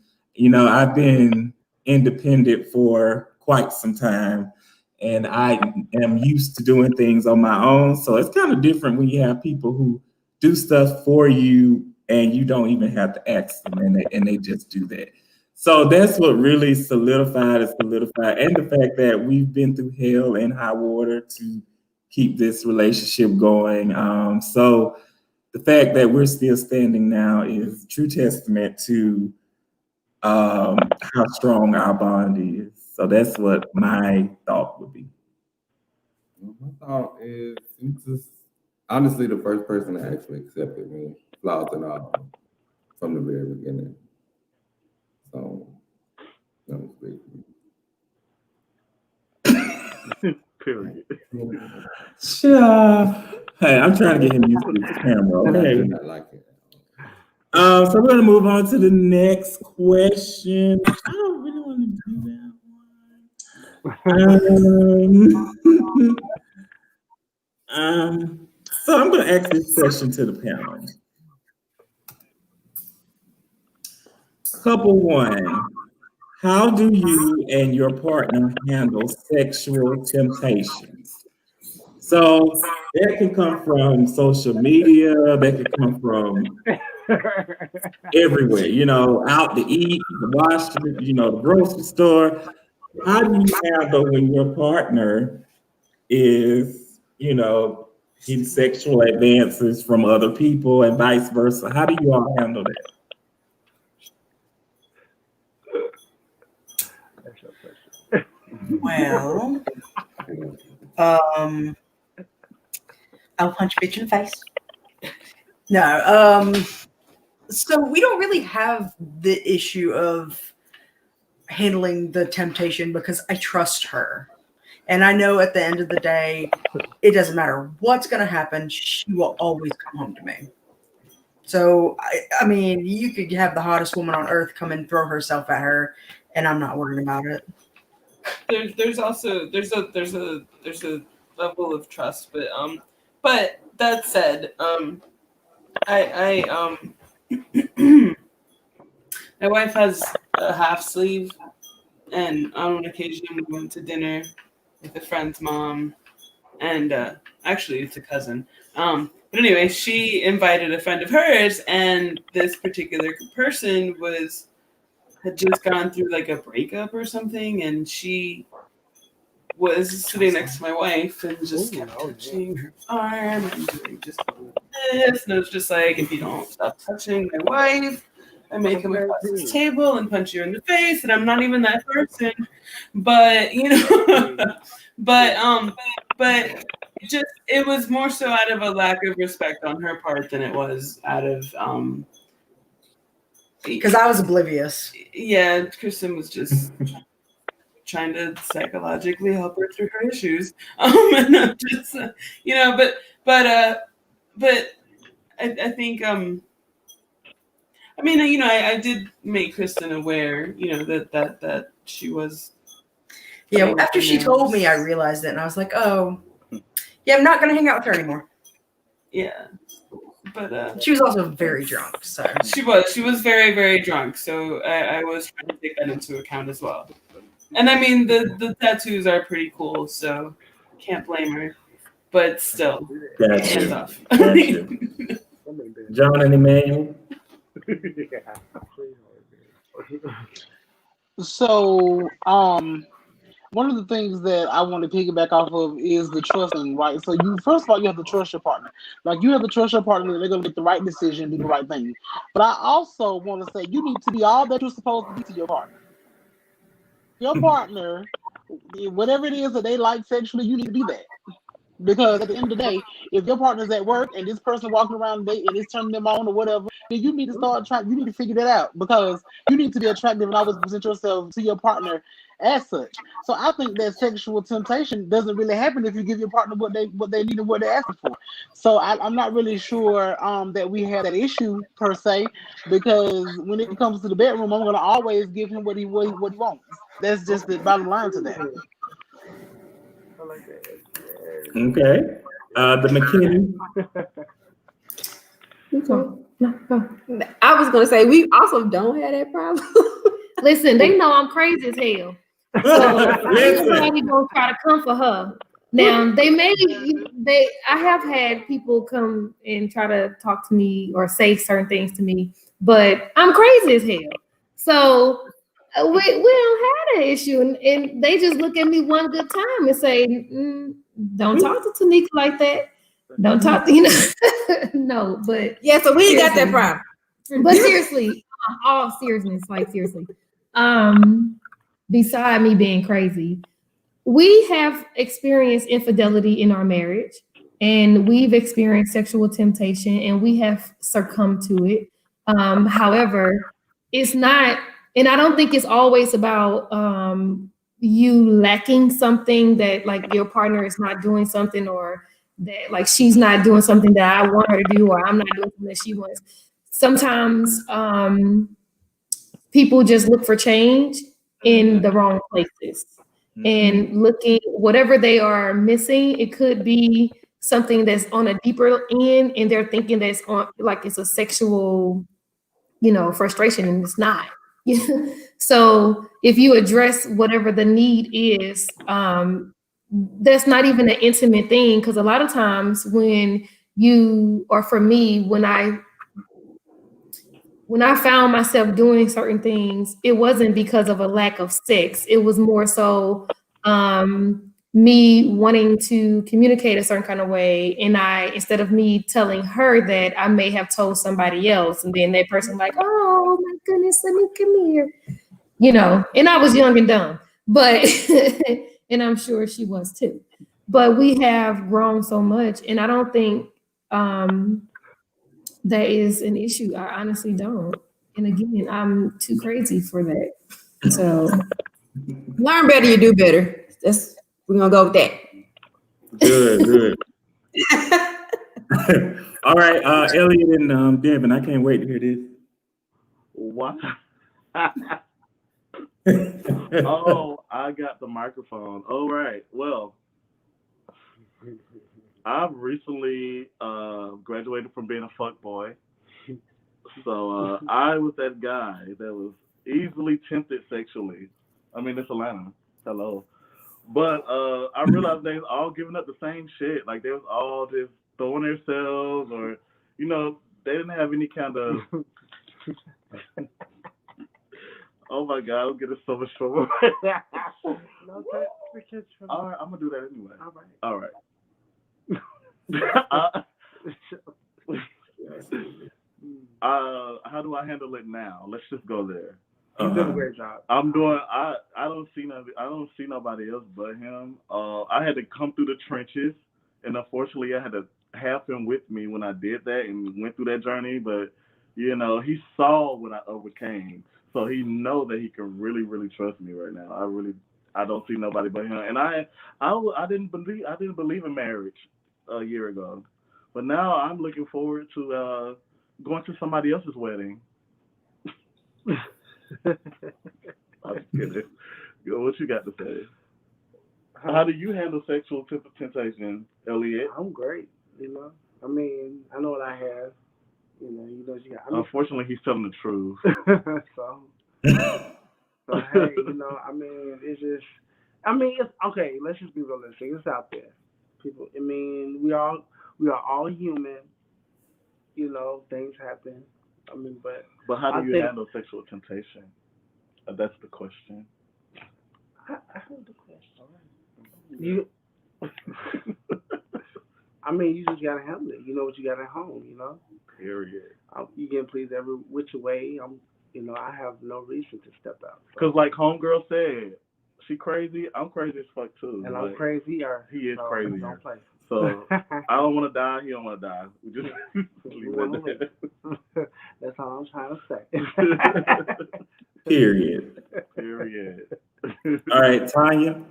I've been independent for quite some time, and I am used to doing things on my own. So it's kind of different when you have people who do stuff for you and you don't even have to ask them, and they just do that. So that's what really solidified, and the fact that we've been through hell and high water to keep this relationship going. So the fact that we're still standing now is true testament to how strong our bond is. So that's what my thought would be. My thought is he's just honestly the first person to actually accepted me, flaws and all, from the very beginning. So that was great. Period. Sure. Hey, I'm trying to get him used to this camera. Okay. I do not like it. So we're gonna move on to the next question. I don't really want to do that one. So I'm gonna ask this question to the panel. Couple one. How do you and your partner handle sexual temptations? So that can come from social media, that can come from everywhere, out to eat, the washroom, the grocery store. How do you handle when your partner is, getting sexual advances from other people and vice versa? How do you all handle that? Well, I'll punch a bitch in the face. No, so we don't really have the issue of handling the temptation because I trust her. And I know at the end of the day, it doesn't matter what's going to happen. She will always come home to me. So, I mean, you could have the hottest woman on earth come and throw herself at her, and I'm not worried about it. There's also there's a level of trust, but that said, I my wife has a half sleeve, and on occasion we went to dinner with a friend's mom, and actually it's a cousin. But anyway, she invited a friend of hers, and this particular person had just gone through like a breakup or something, and she was sitting next to my wife and just kept touching her arm and doing just this, and it was just like, if you don't stop touching my wife, I may come across this table and punch you in the face, and I'm not even that person, but but just it was more so out of a lack of respect on her part than it was out of because I was oblivious. Yeah, Kristen was just trying to psychologically help her through her issues, and I'm just but I think I mean, I did make Kristen aware, that she was. Yeah, after she told me, I realized it, and I was like, oh, yeah, I'm not going to hang out with her anymore. Yeah, but she was also very drunk, so. She was very, very drunk, so I was trying to take that into account as well. And I mean, the tattoos are pretty cool, so can't blame her, but still, hands off. John and Emmanuel. So, one of the things that I want to piggyback off of is the trusting, right? So first of all, you have to trust your partner. Like, you have to trust your partner that they're going to make the right decision, do the right thing. But I also want to say you need to be all that you're supposed to be to your partner. Your partner, whatever it is that they like sexually, you need to be that. Because at the end of the day, if your partner's at work and this person walking around and it's turning them on or whatever, then you need to start trying. You need to figure that out, because you need to be attractive and always present yourself to your partner as such. So I think that sexual temptation doesn't really happen if you give your partner what they need and what they're asking for. So I'm not really sure that we have that issue per se, because when it comes to the bedroom, I'm gonna always give him what he wants. That's just the bottom line to that. Okay. The McKinney. I was gonna say we also don't have that problem. Listen, they know I'm crazy as hell. So everybody gonna try to come for her. Now I have had people come and try to talk to me or say certain things to me, but I'm crazy as hell. So we don't have that issue, and they just look at me one good time and say, "Don't talk to Tanika like that. Don't talk to no." But yeah, so we ain't got that problem. But seriously, all seriousness, like seriously, beside me being crazy, we have experienced infidelity in our marriage, and we've experienced sexual temptation, and we have succumbed to it. However, it's not, and I don't think it's always about you lacking something, that like your partner is not doing something, or that like she's not doing something that I want her to do, or I'm not doing something that she wants. Sometimes people just look for change in the wrong places. And looking, whatever they are missing, it could be something that's on a deeper end, and they're thinking that's on like it's a sexual, frustration, and it's not. So if you address whatever the need is, that's not even an intimate thing, because a lot of times when you, or for me, when I found myself doing certain things, it wasn't because of a lack of sex. It was more so me wanting to communicate a certain kind of way. And instead of me telling her that, I may have told somebody else. And then that person like, oh my goodness, let me come here. And I was young and dumb, but, and I'm sure she was too. But we have grown so much. And I don't think that is an issue. I honestly don't. And again, I'm too crazy for that. So learn better, you do better. We're gonna go with that. Good. All right, Elliot and Devin, I can't wait to hear this. What? Oh, I got the microphone. All right. Well, I've recently graduated from being a fuckboy. So I was that guy that was easily tempted sexually. I mean, it's Atlanta. Hello. But I realized they was all giving up the same shit. Like, they was all just throwing themselves, or, they didn't have any kind of... Oh, my God, I'm getting so much trouble. All right, I'm going to do that anyway. All right. How do I handle it now? Let's just go there. He's doing a great job. I'm doing. I don't see nobody else but him. I had to come through the trenches, and unfortunately, I had to have him with me when I did that and went through that journey. But he saw what I overcame, so he know that he can really, really trust me right now. I don't see nobody but him. And I didn't believe in marriage a year ago, but now I'm looking forward to going to somebody else's wedding. I'm just kidding. What you got to say? How do you handle sexual temptation, Elliot? I'm great. I mean, I know what I have. You got. Unfortunately, he's telling the truth. so hey, I mean, it's just. I mean, it's okay. Let's just be realistic. It's out there, people. I mean, we are all human. Things happen. I mean, but how do you handle sexual temptation? That's the question. I heard the question. I mean, you just gotta handle it. You know what you got at home. Period. You can please every which way. I have no reason to step out. Because like homegirl said, she crazy. I'm crazy as fuck too. And I'm crazier. He is crazy. Don't play. So I don't want to die. He don't want to die. We just leave it at that. That's all I'm trying to say. Period. All right, Tanya.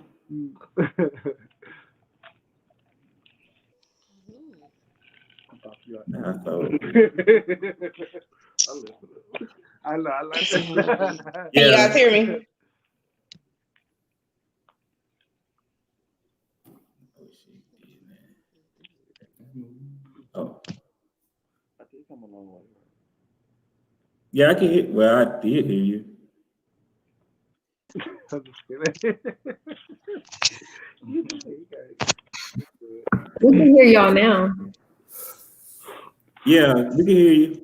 I know. I like that. Can you guys hear me? Oh. Yeah, I can hear. Well, I did hear you. I'm just kidding. We can hear y'all now. Yeah, we can hear you.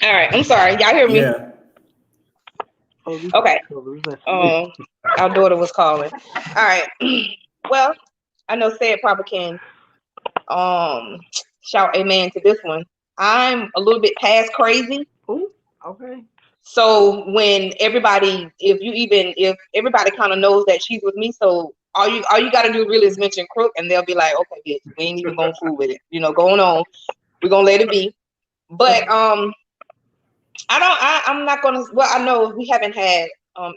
All right, I'm sorry. Y'all hear me? Yeah. Okay. Our daughter was calling. All right. Well, I know Said probably can shout amen to this one. I'm a little bit past crazy. Ooh, okay. So when everybody, if everybody kind of knows that she's with me, so all you got to do really is mention crook, and they'll be like, okay, bitch, we ain't even gonna fool with it. Going on. We're gonna let it be. But I'm not gonna. Well, I know we haven't had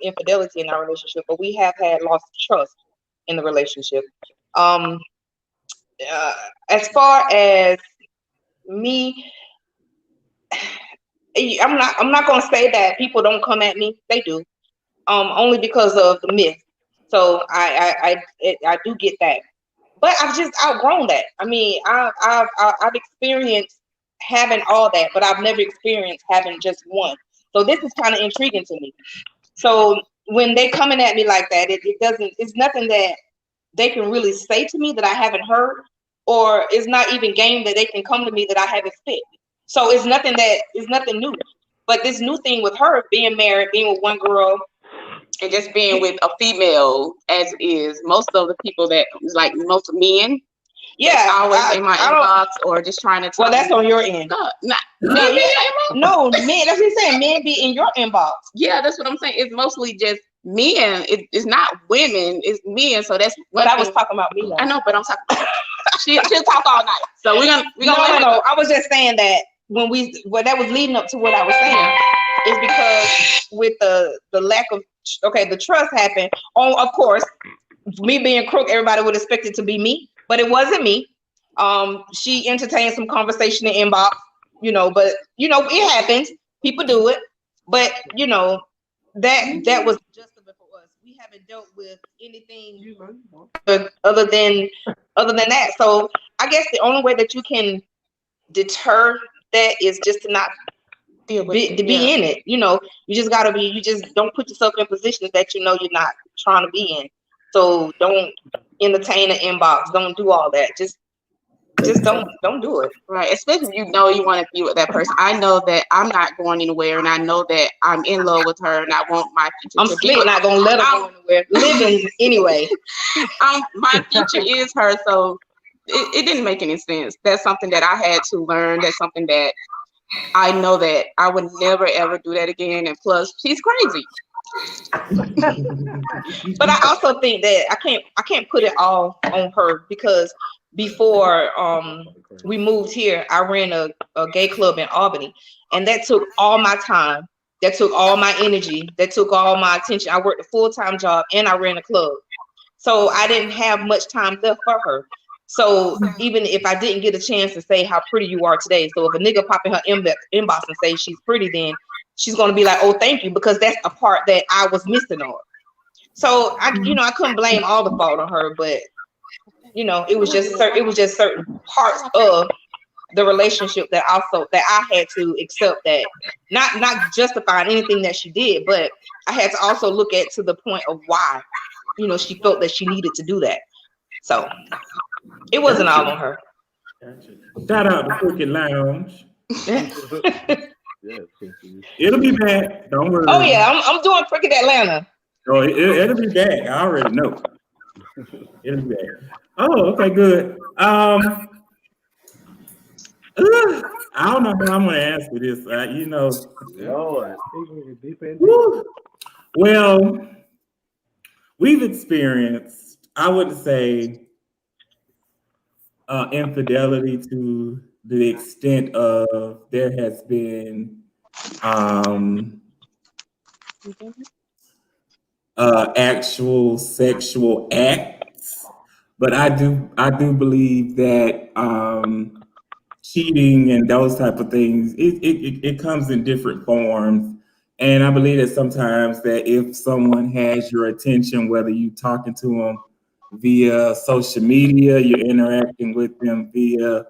infidelity in our relationship, but we have had loss of trust in the relationship. As far as me, I'm not gonna say that people don't come at me. They do, only because of the myth. So I do get that, but I've just outgrown that. I mean, I've experienced having all that, but I've never experienced having just one. So this is kind of intriguing to me. So when they coming at me like that, it's nothing that they can really say to me that I haven't heard, or it's not even game that they can come to me that I haven't spit. So it's nothing new. But this new thing with her being married, being with one girl, and just being with a female, as is most of the people that like most men. Yeah, always in my inbox or just trying to. Well, that's on your end. No, men, that's what I'm saying. Men be in your inbox. Yeah, that's what I'm saying. It's mostly just men. It's not women. It's men. So that's. But I was talking about me. I know, but I'm talking. She'll talk all night. So we're gonna. No. I was just saying that that was leading up to what I was saying, is because with the lack of the trust happened. Oh, of course, me being crook, everybody would expect it to be me, but it wasn't me. She entertained some conversation in inbox, but it happens. People do it, but that was adjustable for us. We haven't dealt with anything other than that. So I guess the only way that you can deter that is just to not be in it. You just gotta be. You just don't put yourself in positions that you're not trying to be in. So don't entertain an inbox. Don't do all that. Just don't do it. Right. Especially if you know you want to be with that person. I know that I'm not going anywhere, and I know that I'm in love with her, and I want my future. I'm still not gonna let her go anywhere. Living anyway. My future is her, so it didn't make any sense. That's something that I had to learn. That's something that I know that I would never ever do that again. And plus, she's crazy. But I also think that I can't put it all on her, because before we moved here, I ran a gay club in Albany, and that took all my time, that took all my energy, that took all my attention. I worked a full-time job and I ran a club, so I didn't have much time left for her. So even if I didn't get a chance to say how pretty you are today, so if a nigga pop in her inbox and say she's pretty, then she's gonna be like, oh, thank you, because that's a part that I was missing on. So I couldn't blame all the fault on her, but it was just certain parts of the relationship that I had to accept, that not justifying anything that she did, but I had to also look at to the point of why she felt that she needed to do that. So it wasn't all on her. Shout out to Cricket Lounge. It'll be back. Don't worry. Oh yeah, I'm doing Cricket Atlanta. Oh, it'll be back. I already know. It'll be back. Oh, okay, good. I don't know how I'm gonna answer this. Well, we've experienced, I would say, infidelity to the extent of there has been actual sexual acts, but I do believe that cheating and those type of things, it comes in different forms. And I believe that sometimes that if someone has your attention, whether you talking to them via social media, you're interacting with them via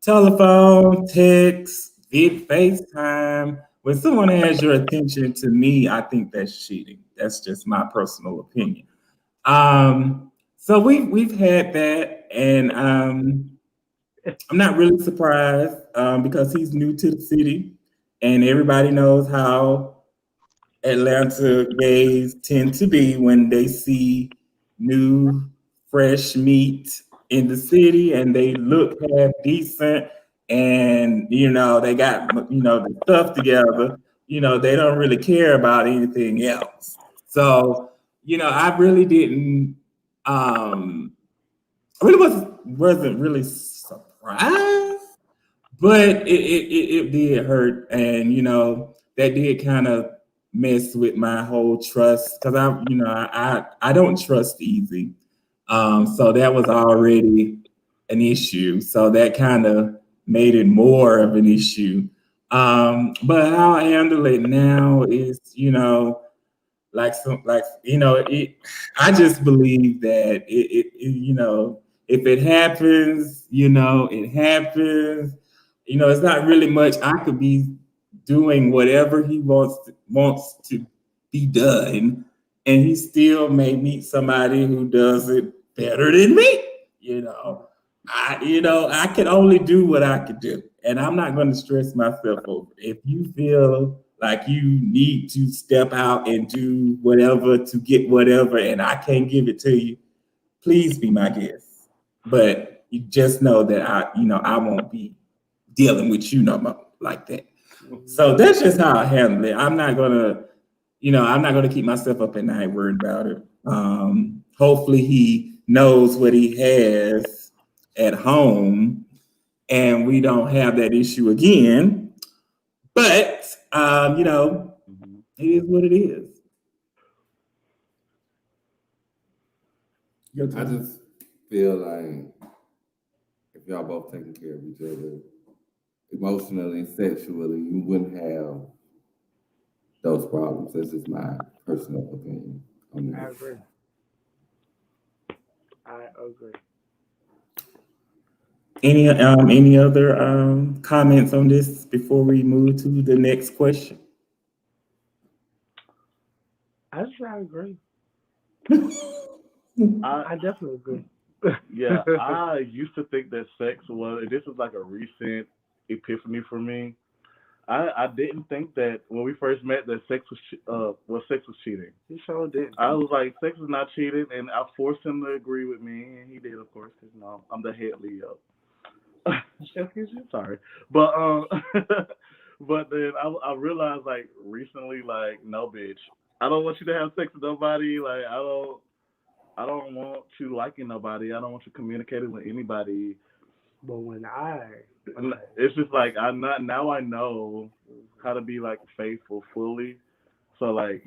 telephone, text, FaceTime, when someone has your attention, to me, I think that's cheating. That's just my personal opinion. So we've had that, and I'm not really surprised because he's new to the city, and everybody knows how Atlanta gays tend to be when they see new, fresh meat in the city, and they look half decent, and they got the stuff together. They don't really care about anything else. So I really didn't. I really wasn't really surprised, but it did hurt, and that did kind of mess with my whole trust, because I don't trust easy. So that was already an issue. So that kind of made it more of an issue. But how I handle it now is, I just believe that if it happens, it happens. It's not really much I could be doing whatever he wants to be done, and he still may meet somebody who does it better than me. I can only do what I can do, and I'm not going to stress myself over it. If you feel like you need to step out and do whatever to get whatever, and I can't give it to you, please be my guest. But you just know that I won't be dealing with you no more like that. So that's just how I handle it. I'm not gonna keep myself up at night worried about it. Hopefully he knows what he has at home, and we don't have that issue again. But it is what it is. I just feel like if y'all both taking care of each other emotionally and sexually, you wouldn't have those problems. That's just my personal opinion on I that. agree. I agree. Any other comments on this before we move to the next question? I agree. I I definitely agree. Yeah, I used to think that sex was. This was like a recent epiphany for me. I didn't think that when we first met that sex was cheating. You sure did. I was like, sex is not cheating, and I forced him to agree with me, and he did, of course, because I'm the head Leo. Excuse me, sorry, but but then I realized like recently, like, no, bitch, I don't want you to have sex with nobody. Like, I don't want you liking nobody. I don't want you communicating with anybody. But It's just like now I know how to be like faithful fully. So like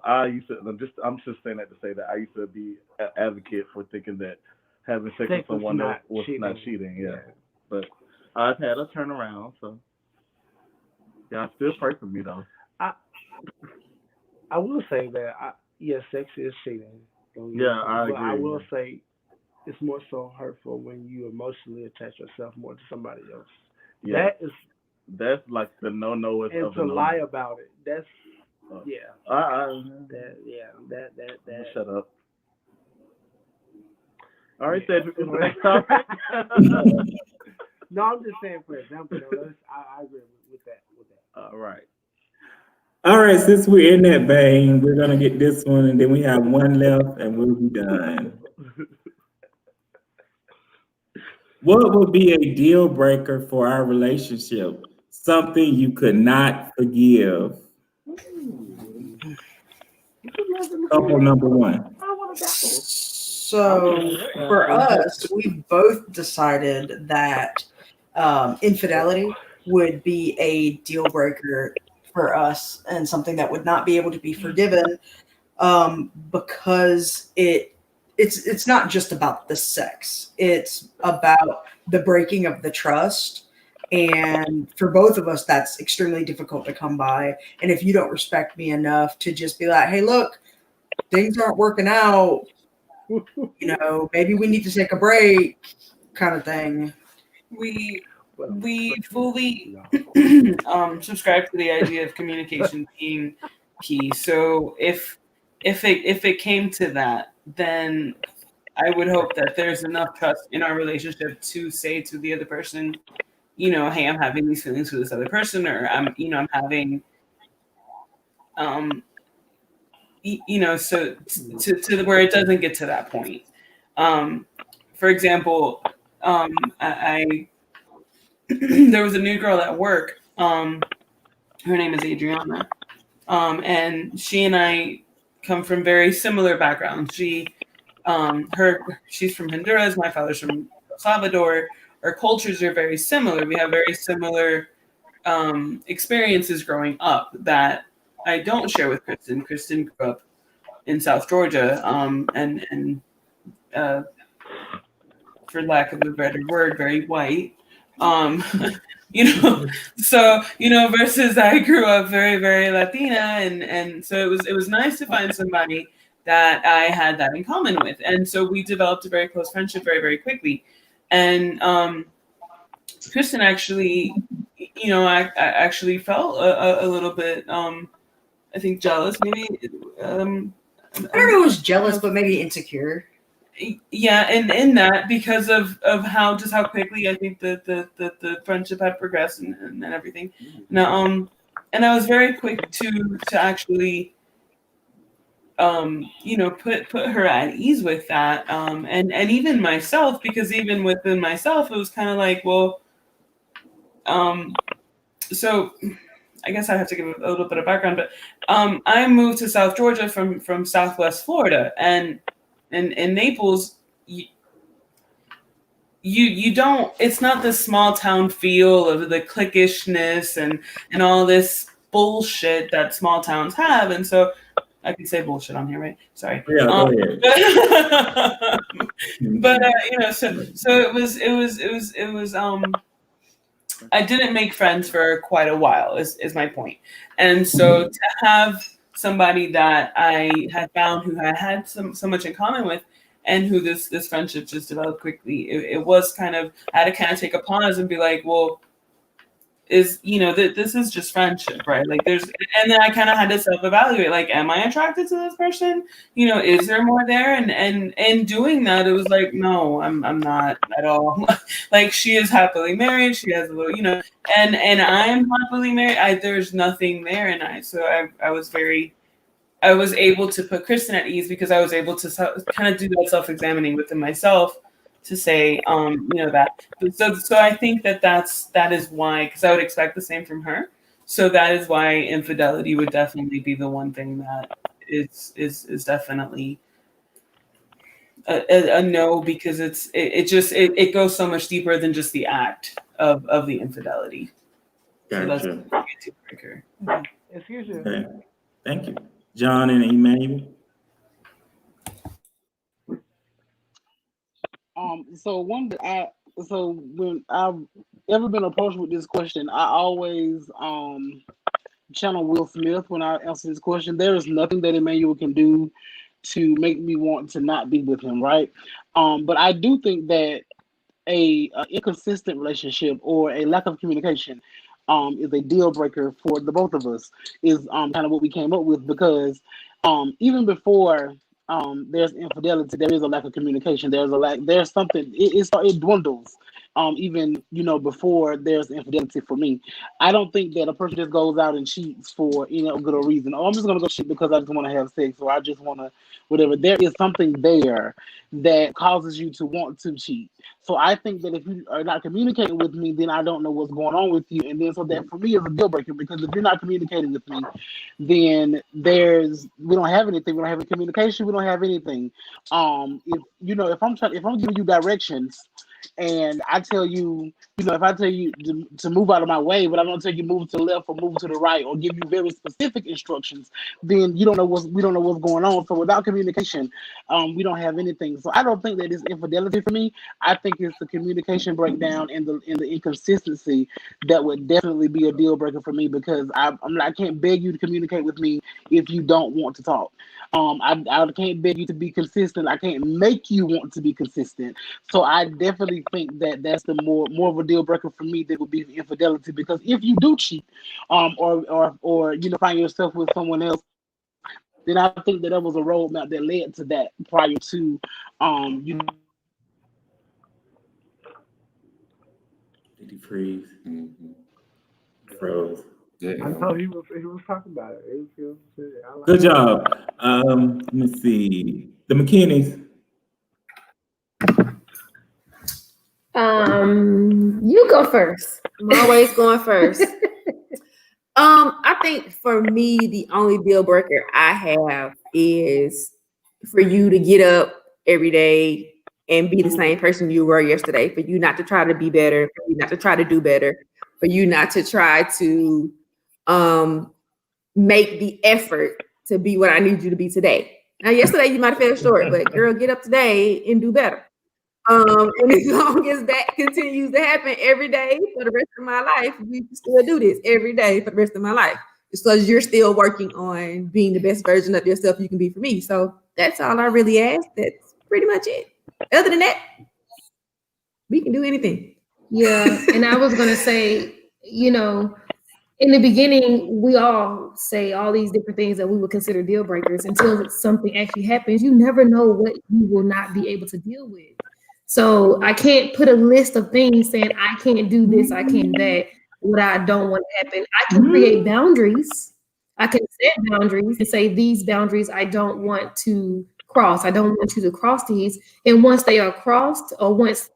I used to I'm just saying that to say that I used to be an advocate for thinking that having sex with someone else was not cheating. Yeah. But I've had a turnaround, so yeah, still pray for me though. I will say that sex is cheating. Yeah, I agree. But I will say it's more so hurtful when you emotionally attach yourself more to somebody else. Yeah. That's like the no. And to lie about it. That's that. Shut up. All right, Cedric, what's the next topic? No, I'm just saying for example. I agree with that. All right. All right, since we're in that vein, we're gonna get this one, and then we have one left, and we'll be done. What would be a deal breaker for our relationship? Something you could not forgive. Couple number one. So for us, we both decided that infidelity would be a deal breaker for us and something that would not be able to be forgiven because it's not just about the sex. It's about the breaking of the trust. And for both of us, that's extremely difficult to come by. And if you don't respect me enough to just be like, hey, look, things aren't working out, maybe we need to take a break kind of thing. We fully subscribe to the idea of communication being key. So if it came to that, then I would hope that there's enough trust in our relationship to say to the other person, hey, I'm having these feelings for this other person, or I'm having, so to where it doesn't get to that point. For example, I there was a new girl at work. Her name is Adriana, and she and I come from very similar backgrounds. She's from Honduras. My father's from El Salvador. Our cultures are very similar. We have very similar experiences growing up that I don't share with Kristen. Kristen grew up in South Georgia, and for lack of a better word, very white. So versus I grew up very, very Latina, and so it was nice to find somebody that I had that in common with, and so we developed a very close friendship very, very quickly. And Kristen actually, I actually felt a little bit, I think jealous, maybe. I don't know if it was jealous, but maybe insecure. Yeah, and in that because of how quickly I think the friendship had progressed and everything. Now, and I was very quick to actually put her at ease with that, and even myself, because even within myself it was kind of like, well, so I guess I have to give a little bit of background, but I moved to South Georgia from Southwest Florida, and in Naples, you don't, it's not the small town feel of the cliquishness and all this bullshit that small towns have. And so I can say bullshit on here, right? Sorry. Yeah, go ahead. But you know, so it was I didn't make friends for quite a while is my point. And so to have somebody that I had found who I had so much in common with, and who this friendship just developed quickly, it was kind of, I had to kind of take a pause and be like, well, is, you know, this is just friendship, right? Like there's, and then I kind of had to self-evaluate, like, am I attracted to this person? You know, is there more there? And doing that, it was like, no, I'm not at all. Like, she is happily married, she has a little, you know, and I'm happily married. There's nothing there, and I was able to put Kristen at ease, because I was able to kind of do that self-examining within myself, to say, you know, that. So I think that is why, because I would expect the same from her. So that is why infidelity would definitely be the one thing that is definitely a no, because it goes so much deeper than just the act of the infidelity. Gotcha. So that's a deal breaker. Excuse you. Okay. Thank you. John and Emmanuel. So when I've ever been approached with this question, I always channel Will Smith when I answer this question. There is nothing that Emmanuel can do to make me want to not be with him, right? But I do think that a inconsistent relationship or a lack of communication is a deal breaker for the both of us, is kind of what we came up with, because even before there's infidelity, there is a lack of communication. There's something, it dwindles. Even, you know, before there's infidelity for me. I don't think that a person just goes out and cheats for, you know, good or reason. Oh, I'm just gonna go cheat because I just want to have sex, or I just want to whatever. There is something there that causes you to want to cheat. So I think that if you are not communicating with me, then I don't know what's going on with you. And then so that for me is a deal breaker, because if you're not communicating with me, then we don't have anything. We don't have any communication. We don't have anything. If I'm giving you directions, and I tell you, if I tell you to move out of my way, but I don't tell you move to the left or move to the right, or give you very specific instructions, then we don't know what's going on. So without communication, we don't have anything. So I don't think that it's infidelity for me. I think it's the communication breakdown and the inconsistency that would definitely be a deal breaker for me, because I can't beg you to communicate with me if you don't want to talk. I can't beg you to be consistent. I can't make you want to be consistent. So I definitely think that that's the more of a deal breaker for me, that would be infidelity. Because if you do cheat, or find yourself with someone else, then I think that was a roadmap that led to that prior to, Did he freeze? Froze. I know he was talking about it. Good job. Let me see. The McKinneys. You go first. I'm always going first. I think for me, the only deal breaker I have is for you to get up every day and be the same person you were yesterday, for you not to try to be better, for you not to try to do better, for you not to try to make the effort to be what I need you to be today. Now, yesterday you might have fell short, but girl, get up today and do better. And as long as that continues to happen every day for the rest of my life, we can still do this every day for the rest of my life. Just because you're still working on being the best version of yourself you can be for me. So that's all I really ask. That's pretty much it. Other than that, we can do anything. Yeah, and I was gonna say, in the beginning, we all say all these different things that we would consider deal breakers until something actually happens. You never know what you will not be able to deal with. So I can't put a list of things saying I can't do this, I can't do that, what I don't want to happen. I can create boundaries. I can set boundaries and say these boundaries I don't want to cross. I don't want you to cross these. And once they are crossed, or once,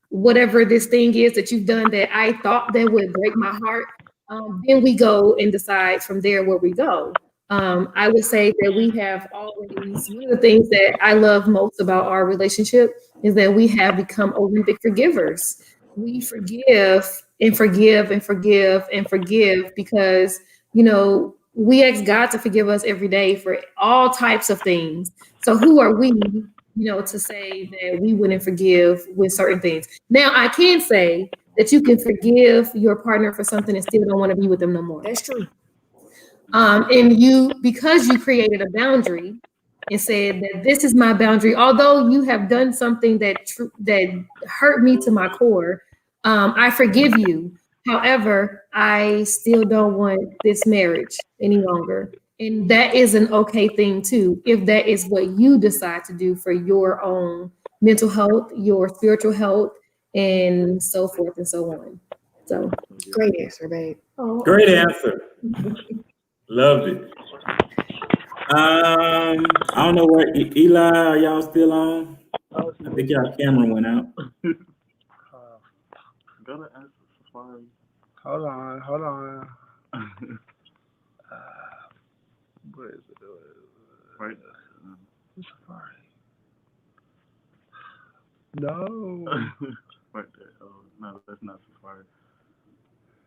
whatever this thing is that you've done that I thought that would break my heart, then we go and decide from there where we go. I would say that we have always, one of the things that I love most about our relationship is that we have become Olympic forgivers. We forgive and forgive and forgive and forgive because, we ask God to forgive us every day for all types of things. So who are we, to say that we wouldn't forgive with certain things? Now, I can say that you can forgive your partner for something and still don't want to be with them no more. That's true. And because you created a boundary and said that this is my boundary, although you have done something that hurt me to my core, I forgive you. However, I still don't want this marriage any longer. And that is an okay thing too, if that is what you decide to do for your own mental health, your spiritual health, and so forth and so on. So Great answer, babe. Oh, Great answer. Loved it. I don't know where Eli, are y'all still on? I think y'all camera went out. Gotta ask Safari. Hold on. Where is it? Right. Safari. No. Right there. Oh, no, that's not Safari.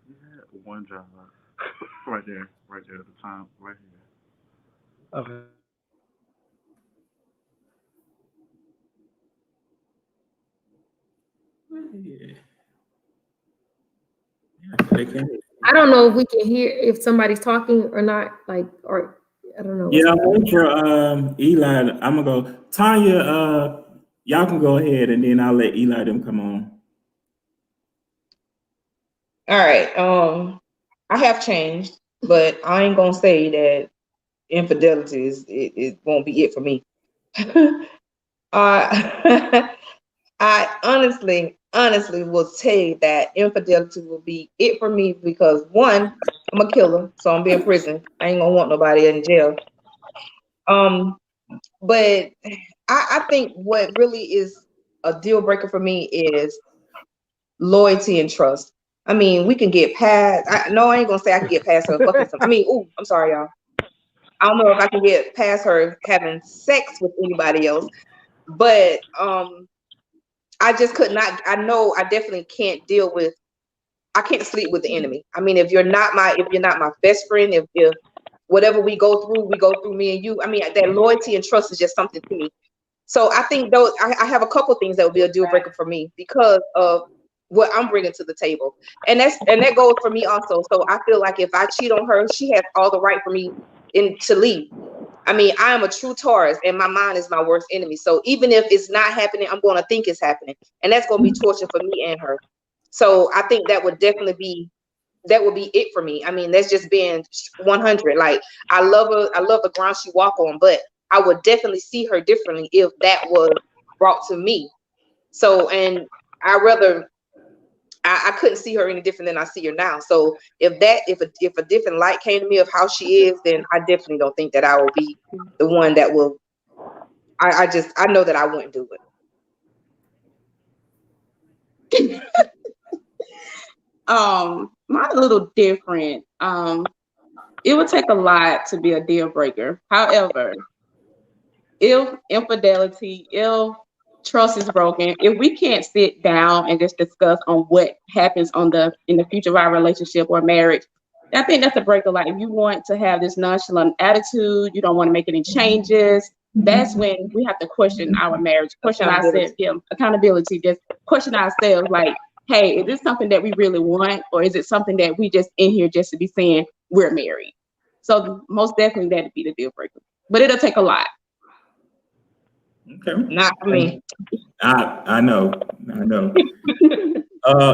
You had one job. Right there at the time, right here. Okay. I don't know if we can hear if somebody's talking or not, or I don't know. Yeah, I'm waiting for Eli. I'm gonna go. Tanya, y'all can go ahead and then I'll let Eli them come on. All right. I have changed, but I ain't gonna say that infidelity it won't be it for me. I honestly will say that infidelity will be it for me because one, I'm a killer, so I'm being in prison. I ain't gonna want nobody in jail. But I think what really is a deal breaker for me is loyalty and trust. I mean, we can get past. No, I ain't gonna say I can get past her fucking some. I mean, I'm sorry, y'all. I don't know if I can get past her having sex with anybody else, but I just could not. I know I definitely can't deal with. I can't sleep with the enemy. I mean, if you're not my best friend, if whatever we go through me and you. I mean, that loyalty and trust is just something to me. So I think those. I have a couple things that would be a deal breaker for me because of what I'm bringing to the table, and that goes for me also. So I feel like if I cheat on her, she has all the right for me to leave. I mean, I am a true Taurus, and my mind is my worst enemy. So even if it's not happening, I'm going to think it's happening, and that's going to be torture for me and her. So I think that would definitely be it for me. I mean, that's just being 100. Like I love her, I love the ground she walk on, but I would definitely see her differently if that was brought to me. So, and I couldn't see her any different than I see her now. So if a different light came to me of how she is, then I definitely don't think that I will be the one that will. I know that I wouldn't do it. Mine a little different. It would take a lot to be a deal breaker. However, if infidelity, if trust is broken, if we can't sit down and just discuss on what happens in the future of our relationship or marriage, I think that's a breaker. Like if you want to have this nonchalant attitude, you don't want to make any changes, that's when we have to question our marriage, question ourselves, accountability, just question ourselves like, hey, is this something that we really want, or is it something that we just in here just to be saying we're married? So most definitely that'd be the deal breaker. But it'll take a lot. Okay. Not for me. I know.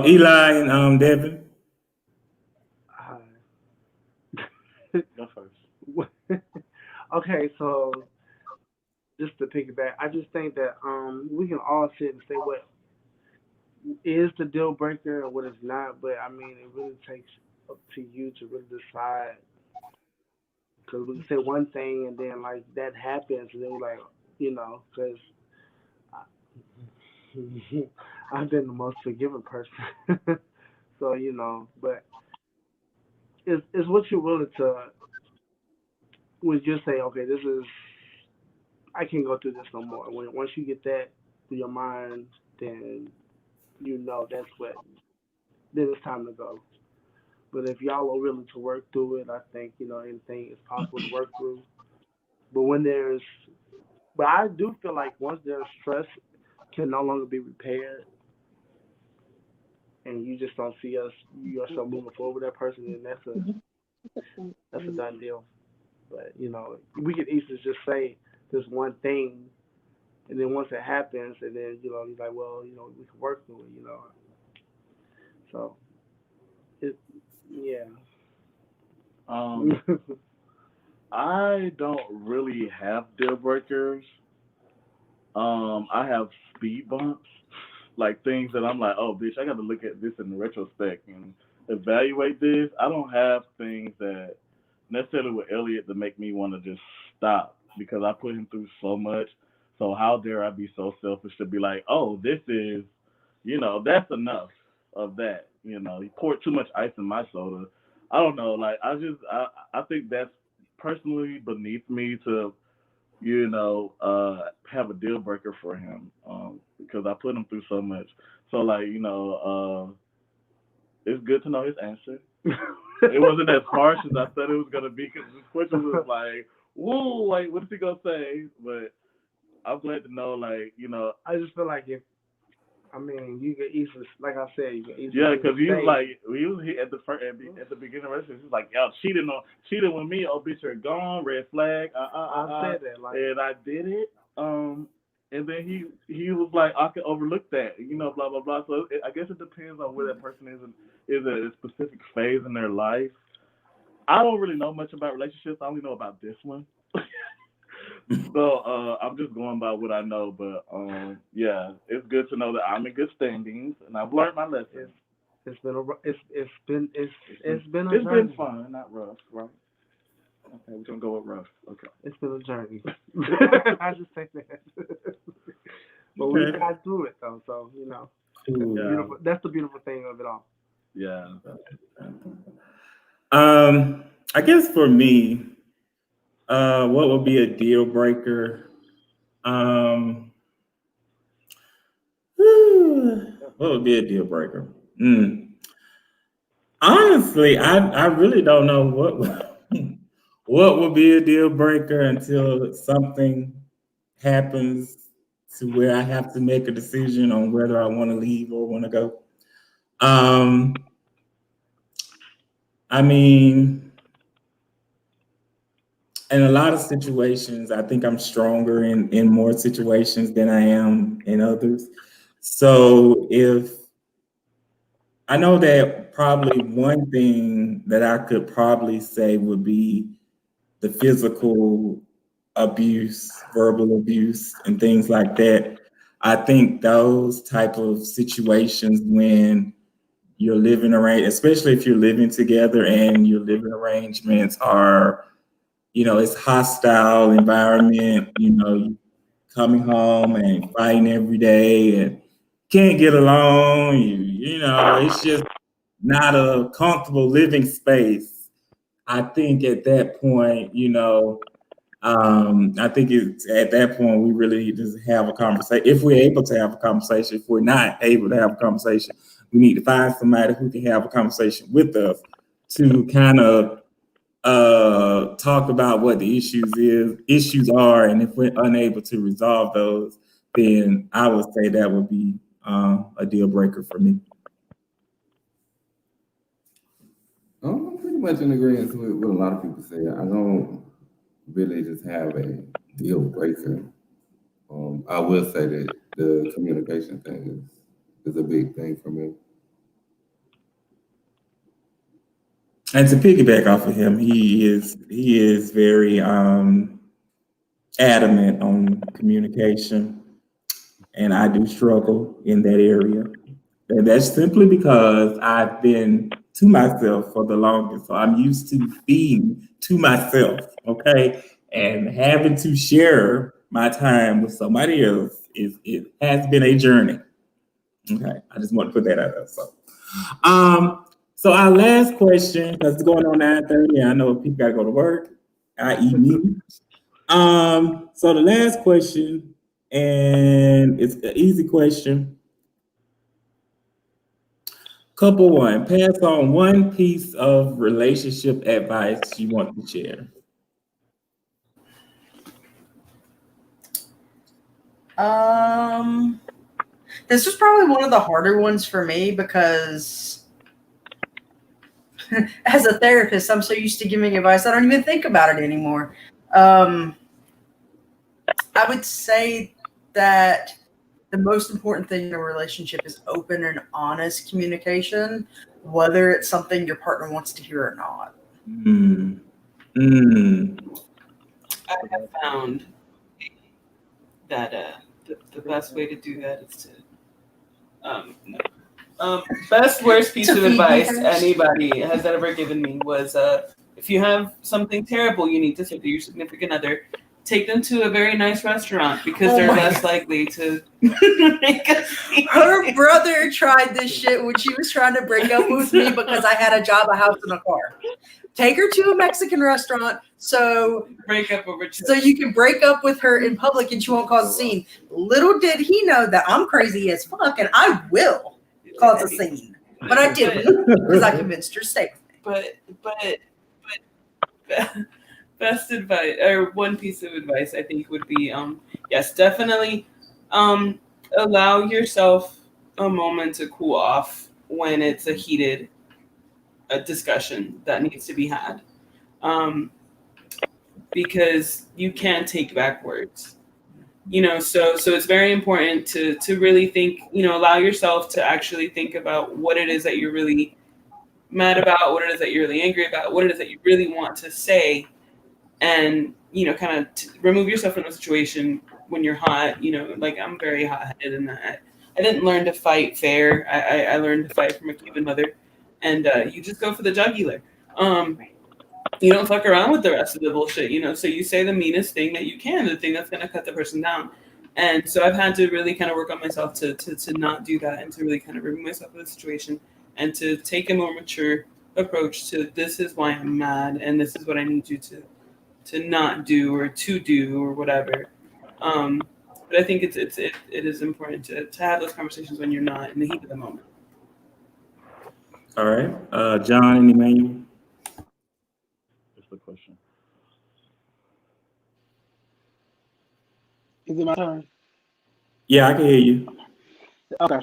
Eli and Devin. Go first. Okay, so just to piggyback, I just think that we can all sit and say what is the deal breaker and what is not, but I mean it really takes up to you to really decide because we can say one thing and then like that happens and then we're like, because I've been the most forgiving person, so but it's what you're willing to when you say, okay, this is, I can't go through this no more. Once you get that through your mind, then you know that's what, then it's time to go. But if y'all are willing to work through it, I think, anything is possible to work through. But but I do feel like once there's stress can no longer be repaired, and you just don't see yourself moving forward with that person, then that's a done deal. But we could easily just say this one thing, and then once it happens, and then you're like, well, we can work through it, So yeah. I don't really have deal breakers. I have speed bumps, like things that I'm like, oh, bitch, I got to look at this in retrospect and evaluate this. I don't have things that necessarily with Elliot to make me want to just stop because I put him through so much. So how dare I be so selfish to be like, oh, this is, that's enough of that. He poured too much ice in my soda. I don't know. Like I think that's personally beneath me to have a deal breaker for him because I put him through so much. So like, it's good to know his answer. It wasn't as harsh as I thought it was gonna be because this question was like, whoa, like what's he gonna say? But I'm glad to know, like, I just feel like you can easily, like I said, you can easily. Yeah, because he was like, at the beginning of the relationship, he was like, y'all cheating with me, oh bitch, you're gone, red flag. I said that, and I did it. And then he was like, I can overlook that, blah blah blah. So I guess it depends on where that person is at a specific phase in their life. I don't really know much about relationships. I only know about this one. So I'm just going by what I know, but yeah, it's good to know that I'm in good standings and I've learned my lesson. It's been fun, not rough, right? Okay, we're gonna go with rough. Okay, it's been a journey. I just say that, but we got through it though, so that's the beautiful thing of it all. Yeah. I guess for me, what would be a deal breaker? What would be a deal breaker? Honestly, I really don't know what would be a deal breaker until something happens to where I have to make a decision on whether I want to leave or want to go. I mean, in a lot of situations, I think I'm stronger in more situations than I am in others. So if I know that probably one thing that I could probably say would be the physical abuse, verbal abuse, and things like that. I think those type of situations when you're living especially if you're living together and your living arrangements are, it's hostile environment, you coming home and fighting every day and can't get along, it's just not a comfortable living space. I think at that point, I think it's at that point we really need to have a conversation. If we're able to have a conversation, if we're not able to have a conversation, we need to find somebody who can have a conversation with us to kind of talk about what the issues are, and if we're unable to resolve those, then I would say that would be a deal breaker for me. I'm pretty much in agreement with what a lot of people say. I don't really just have a deal breaker. I will say that the communication thing is a big thing for me. And to piggyback off of him, he is very adamant on communication, and I do struggle in that area. And that's simply because I've been to myself for the longest. So I'm used to being to myself, okay? And having to share my time with somebody else it has been a journey. Okay, I just want to put that out there. So our last question, because it's going on 9:30, I know people gotta go to work. i.e. me. So the last question, and it's an easy question. Couple one, pass on one piece of relationship advice you want to share. This was probably one of the harder ones for me because as a therapist, I'm so used to giving advice, I don't even think about it anymore. I would say that the most important thing in a relationship is open and honest communication, whether it's something your partner wants to hear or not. I have found that the best way to do that is to best worst piece of advice anybody has ever given me was if you have something terrible you need to say to your significant other, take them to a very nice restaurant because they're less likely to make a scene. Her brother tried this shit when she was trying to break up with me because I had a job, a house, and a car. Take her to a Mexican restaurant so break up over chips. So you can break up with her in public and she won't cause a scene. Little did he know that I'm crazy as fuck and I will cause a scene. But I didn't because I convinced her to stay with me. But best advice or one piece of advice I think would be yes, definitely allow yourself a moment to cool off when it's a heated discussion that needs to be had, because you can't take back words, so it's very important to really think, allow yourself to actually think about what it is that you're really mad about, what it is that you're really angry about, what it is that you really want to say, and kind of remove yourself from the situation when you're hot. Like I'm very hot-headed in that I didn't learn to fight fair. I learned to fight from a Cuban mother, and you just go for the jugular. You don't fuck around with the rest of the bullshit, so you say the meanest thing that you can, the thing that's going to cut the person down. And so I've had to really kind of work on myself to not do that, and to really kind of remove myself from the situation, and to take a more mature approach to, this is why I'm mad and this is what I need you to not do or to do or whatever. But I think it is important to have those conversations when you're not in the heat of the moment. All right, John and Emmanuel. That's the question. Is it my turn? Yeah, I can hear you. Okay.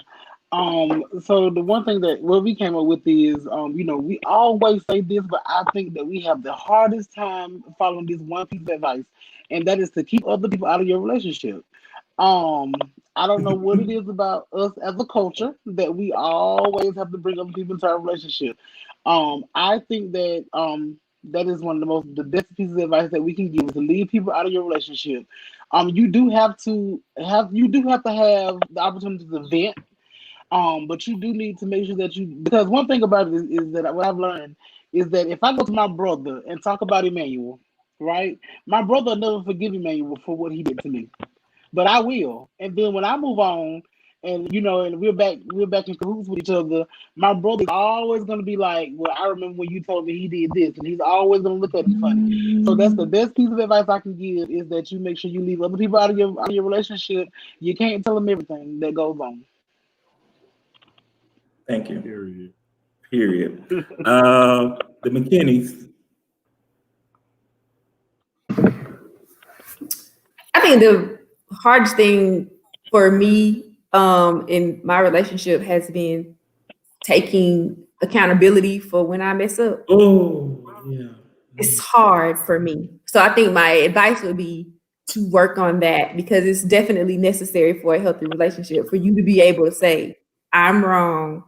So the one thing that what we came up with is, we always say this, but I think that we have the hardest time following this one piece of advice, and that is to keep other people out of your relationship. I don't know what it is about us as a culture that we always have to bring other people into our relationship. I think that that is one of the best pieces of advice that we can give, is to leave people out of your relationship. You do have to have the opportunity to vent. But you do need to make sure that because one thing about it is that what I've learned is that if I go to my brother and talk about Emmanuel, right, my brother will never forgive Emmanuel for what he did to me, but I will. And then when I move on, and and we're back in cahoots with each other, my brother's always gonna be like, well, I remember when you told me he did this, and he's always gonna look at me funny. So that's the best piece of advice I can give, is that you make sure you leave other people out of your relationship. You can't tell them everything that goes on. Thank you. Period. The McKinneys. I think the hardest thing for me in my relationship has been taking accountability for when I mess up. Oh, yeah. It's hard for me. So I think my advice would be to work on that, because it's definitely necessary for a healthy relationship, for you to be able to say, I'm wrong,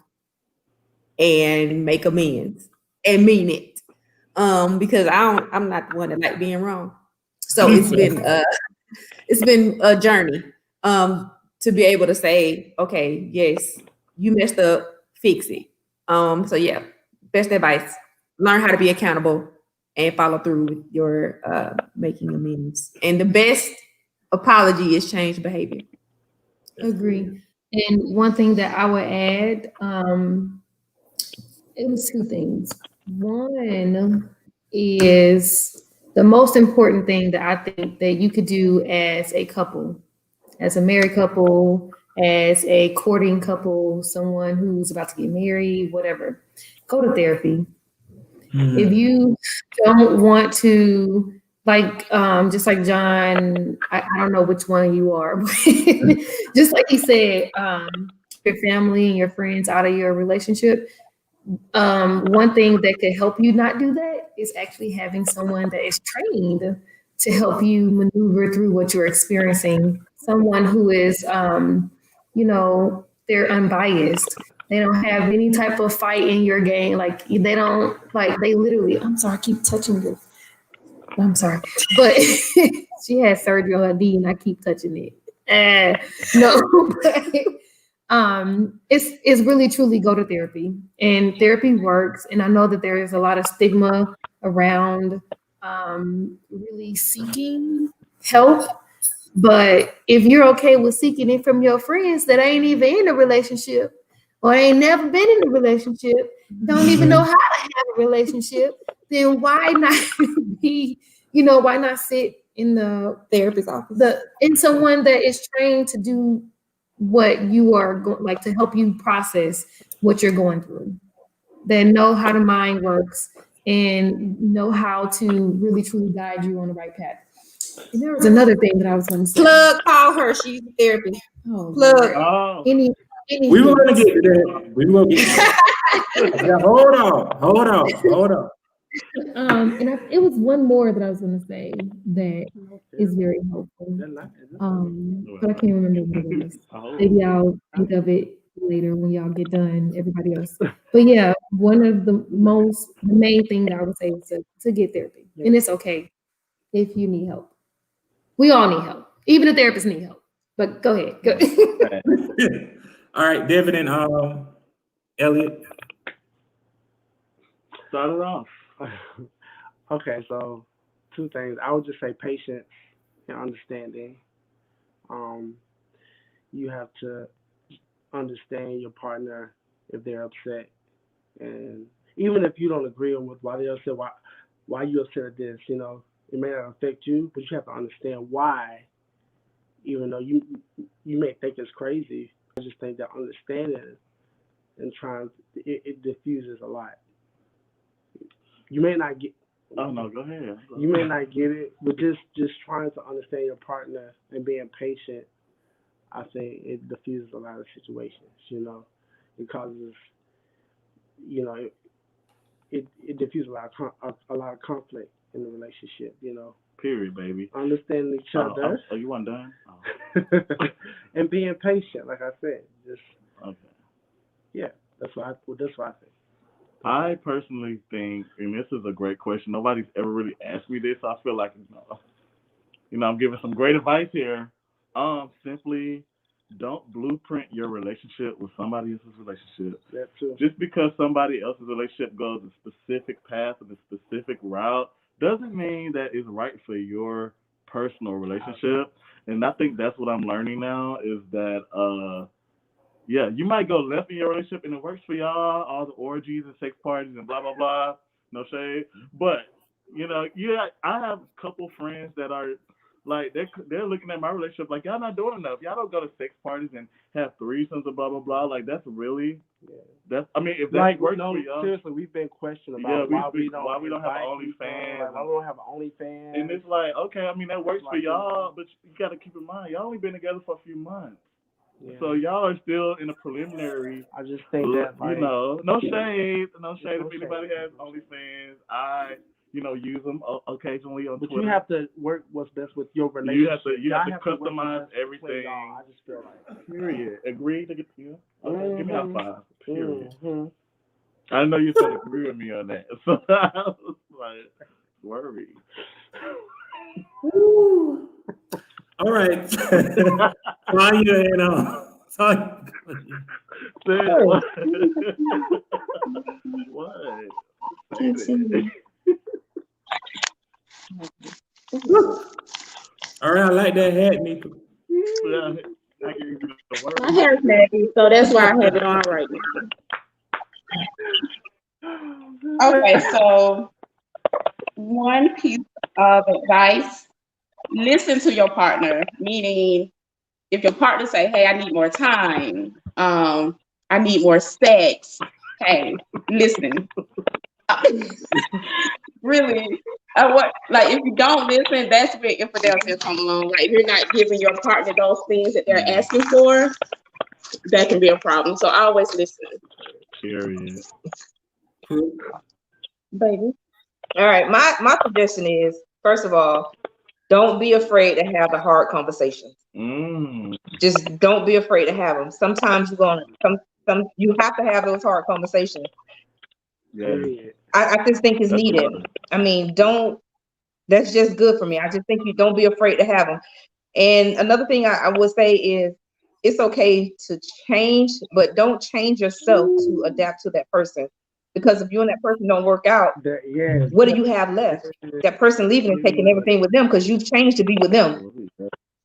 and make amends and mean it. Because I'm not the one that like being wrong. So it's been a journey to be able to say, okay, yes, you messed up, fix it. So yeah, best advice: learn how to be accountable and follow through with your making amends. And the best apology is change behavior. Agree. And one thing that I would add, it was two things. One is the most important thing that I think that you could do as a couple, as a married couple, as a courting couple, someone who's about to get married, whatever, go to therapy. If you don't want to, like, just like John, I don't know which one you are, but just like he said, your family and your friends out of your relationship, one thing that could help you not do that is actually having someone that is trained to help you maneuver through what you're experiencing. Someone who is, you know, they're unbiased. They don't have any type of fight in your game. Like they don't, like they literally, I'm sorry, I keep touching this. I'm sorry, but she had surgery on her knee and I keep touching it. No, but, it's really truly go to therapy, and therapy works. And I know that there is a lot of stigma around really seeking help. But if you're okay with seeking it from your friends that ain't even in a relationship or ain't never been in a relationship, don't even know how to have a relationship, then why not be, you know, why not sit in the therapist's office, in someone that is trained to do what you are like to help you process what you're going through, that know how the mind works and know how to really truly guide you on the right path. And there was another thing that I was going to say. Plug, call her. She's in therapy. Oh, Plug. Oh. Any We were going to get to that. We will get to that. Yeah, hold on. It was one more that I was going to say that is very helpful. But I can't remember what it was. Maybe I'll think of it later when y'all get done, everybody else. But yeah, one of the main thing that I would say is to get therapy. And it's okay if you need help. We all need help. Even the therapists need help. But go ahead. Go. All right, David and Elliot. Start it off. Okay, so 2 things. I would just say patience and understanding. You have to understand your partner if they're upset, and even if you don't agree with why they're upset, why you upset at this, you know, it may not affect you, but you have to understand why. Even though you may think it's crazy, I just think that understanding and trying it diffuses a lot. You may not get. Oh no, go ahead. You may not get it, but just trying to understand your partner and being patient, I think it diffuses a lot of situations. You know, it causes, you know, it diffuses a lot of conflict in the relationship. You know. Period, baby. Understanding each other. Oh, you weren't done? Oh. And being patient, like I said. Just okay. Yeah, that's what I think. I personally think, and this is a great question. Nobody's ever really asked me this. So I feel like, you know, I'm giving some great advice here. Simply don't blueprint your relationship with somebody else's relationship. That too. Just because somebody else's relationship goes a specific path and a specific route doesn't mean that it's right for your personal relationship. And I think that's what I'm learning now is that, yeah, you might go left in your relationship and it works for y'all, all the orgies and sex parties and blah, blah, blah, no shade. But, you know, I have a couple friends that are, like, they're looking at my relationship like, y'all not doing enough. Y'all don't go to sex parties and have threesomes and blah, blah, blah. Like, that's really, I mean, if that like, works no, for y'all. Seriously, we've been questioned about why we don't have OnlyFans. Like, why we don't have OnlyFans. And it's like, okay, I mean, that works for y'all, but you got to keep in mind, y'all only been together for a few months. Yeah. So y'all are still in a preliminary. I just think that, like, you know, no shade. If anybody has OnlyFans, I, you know, use them occasionally on Twitter. But you have to work what's best with your relationship. You have to customize everything. I just feel like. Period. Agree to get you. Okay, Mm-hmm. give me a 5. Period. Mm-hmm. I know you said agree with me on that. So I was like, worried. All right. Tanya and what? All right, I like that hat, Mika. My hair's nappy, so that's why I have it on right now. Okay, so one piece of advice, listen to your partner. Meaning, if your partner say, "Hey, I need more time. I need more sex." Hey, listen. Really, what like if you don't listen, that's where infidelity come along. Like if you're not giving your partner those things that they're asking for, that can be a problem. So I always listen. Period. Baby. All right. My suggestion is, first of all, don't be afraid to have the hard conversations. Just don't be afraid to have them. Sometimes you're gonna you have to have those hard conversations. Yeah. I just think it's needed. I mean, that's just good for me. I just think you don't be afraid to have them. And another thing I would say is it's okay to change, but don't change yourself to adapt to that person. Because if you and that person don't work out, what do you have left? That person leaving and taking everything with them because you've changed to be with them.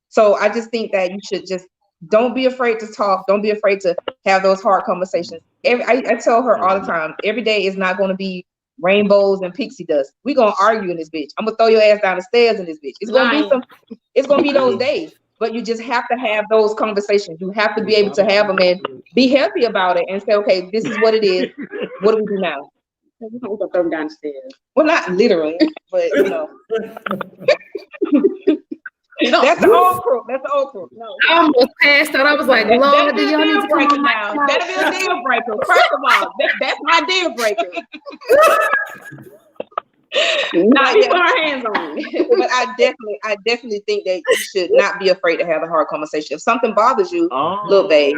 So I just think that you should just don't be afraid to talk. Don't be afraid to have those hard conversations. I tell her all the time, every day is not going to be rainbows and pixie dust. We're going to argue in this bitch. I'm going to throw your ass down the stairs in this bitch. It's going to be those days, but you just have to have those conversations. You have to be able to have them and be healthy about it and say, okay, this is what it is. What do we do now? We're going to throw them down the stairs. Well, not literally, but you know. That's the old crew. That's the old crew. No. I almost passed out. I was like, Lord, that'd be do y'all a need deal to come breaker on my now. couch? That'd be a deal breaker. First of all, that's my deal breaker. Not But, put our hands on it. But I definitely think that you should not be afraid to have a hard conversation. If something bothers you, look, babe,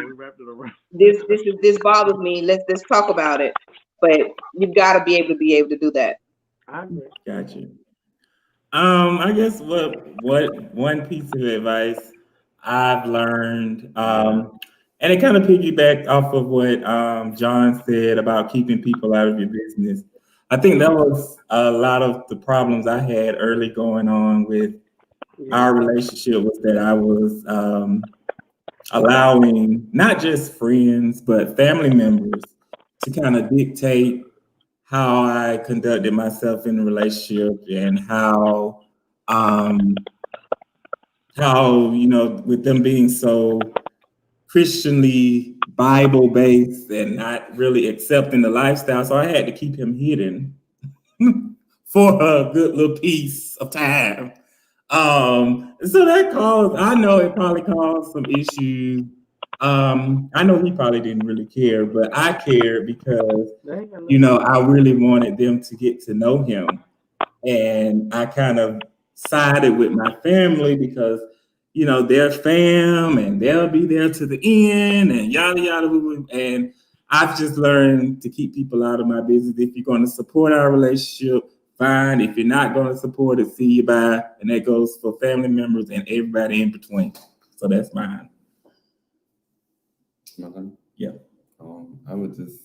this bothers me. Let's talk about it. But you've got to be able to do that. Gotcha. I guess what one piece of advice I've learned, and it kind of piggybacked off of what John said about keeping people out of your business. I think that was a lot of the problems I had early going on with our relationship was that I was allowing not just friends but family members to kind of dictate how I conducted myself in the relationship and how with them being so Christianly Bible based and not really accepting the lifestyle, so I had to keep him hidden for a good little piece of time. So that I know it probably caused some issues. I know he probably didn't really care, but I cared because, I really wanted them to get to know him. And I kind of sided with my family because, they're fam and they'll be there to the end and yada, yada, and I've just learned to keep people out of my business. If you're going to support our relationship, fine. If you're not going to support it, see you bye. And that goes for family members and everybody in between. So that's mine. Yeah. I would just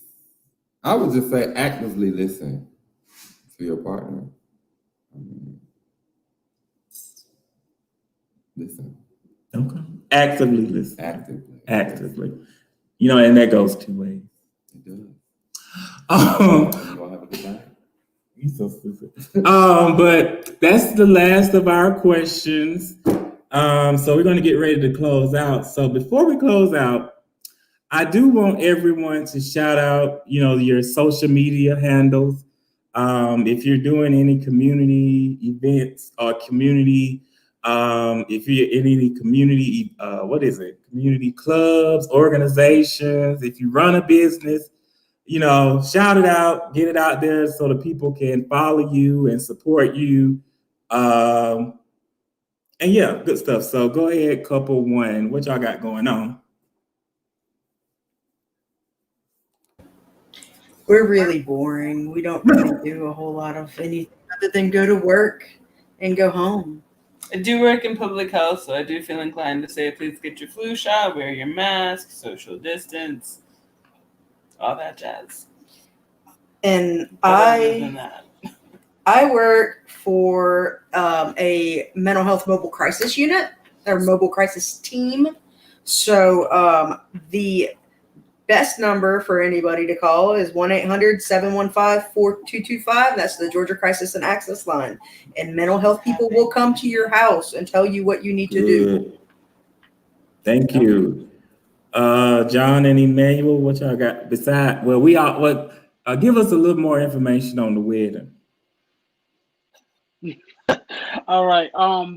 say actively listen to your partner. Listen. Okay. Actively listen. Actively. Yes. And that goes two ways. It does. You gonna have a good time? You so stupid. But that's the last of our questions. So we're going to get ready to close out. So before we close out, I do want everyone to shout out, your social media handles. If you're doing any community events or if you're in any community, community clubs, organizations, if you run a business, shout it out, get it out there so the people can follow you and support you. And yeah, good stuff. So go ahead, couple one. What y'all got going on? We're really boring. We don't really do a whole lot of anything other than go to work and go home. I do work in public health, so I do feel inclined to say please get your flu shot, wear your mask, social distance, all that jazz. And other than that, I work for a mental health mobile crisis unit or mobile crisis team. So the best number for anybody to call is 1-800-715-4225. That's the Georgia Crisis and Access Line. And mental health people will come to your house and tell you what you need to do. Good. Thank you. John and Emmanuel, what y'all got beside? Well, give us a little more information on the wedding. All right.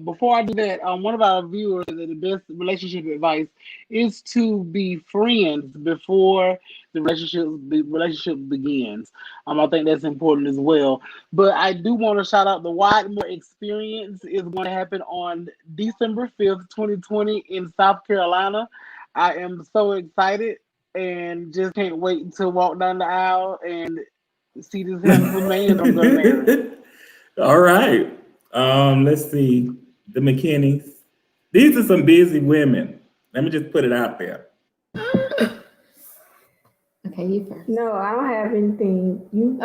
Before I do that, one of our viewers said that the best relationship advice is to be friends before the relationship begins. I think that's important as well. But I do want to shout out the Widemore experience is going to happen on December 5th, 2020 in South Carolina. I am so excited and just can't wait to walk down the aisle and see this handsome man I'm going to marry. All right. Let's see. The McKinneys. These are some busy women. Let me just put it out there. Okay, you first. No, I don't have anything. You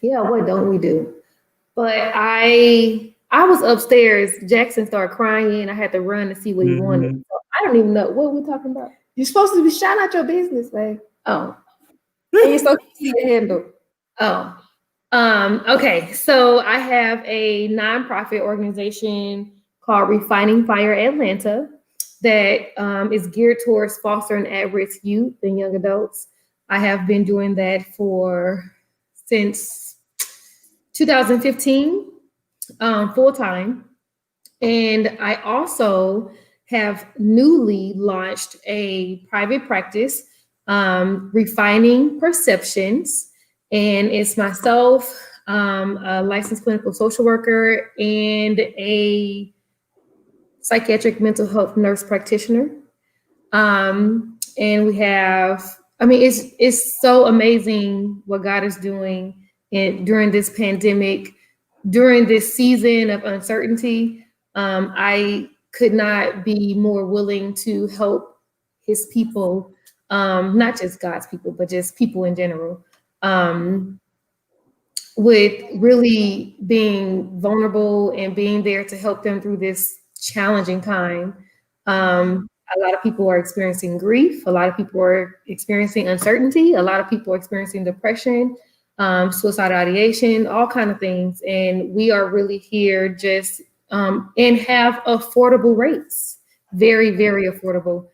Yeah, what don't we do? But I was upstairs. Jackson started crying and I had to run to see what he wanted. So I don't even know what we're talking about. You're supposed to be shouting out your business, babe. Oh. And you're supposed to see the handle. Oh. Okay, so I have a nonprofit organization called Refining Fire Atlanta that is geared towards fostering at-risk youth and young adults. I have been doing that since 2015, full time. And I also have newly launched a private practice, Refining Perceptions. And it's myself, a licensed clinical social worker, and a psychiatric mental health nurse practitioner. And we have, it's so amazing what God is doing during this pandemic, during this season of uncertainty. I could not be more willing to help his people, not just God's people, but just people in general. With really being vulnerable and being there to help them through this challenging time. A lot of people are experiencing grief. A lot of people are experiencing uncertainty. A lot of people are experiencing depression, suicidal ideation, all kinds of things. And we are really here just and have affordable rates, very, very affordable.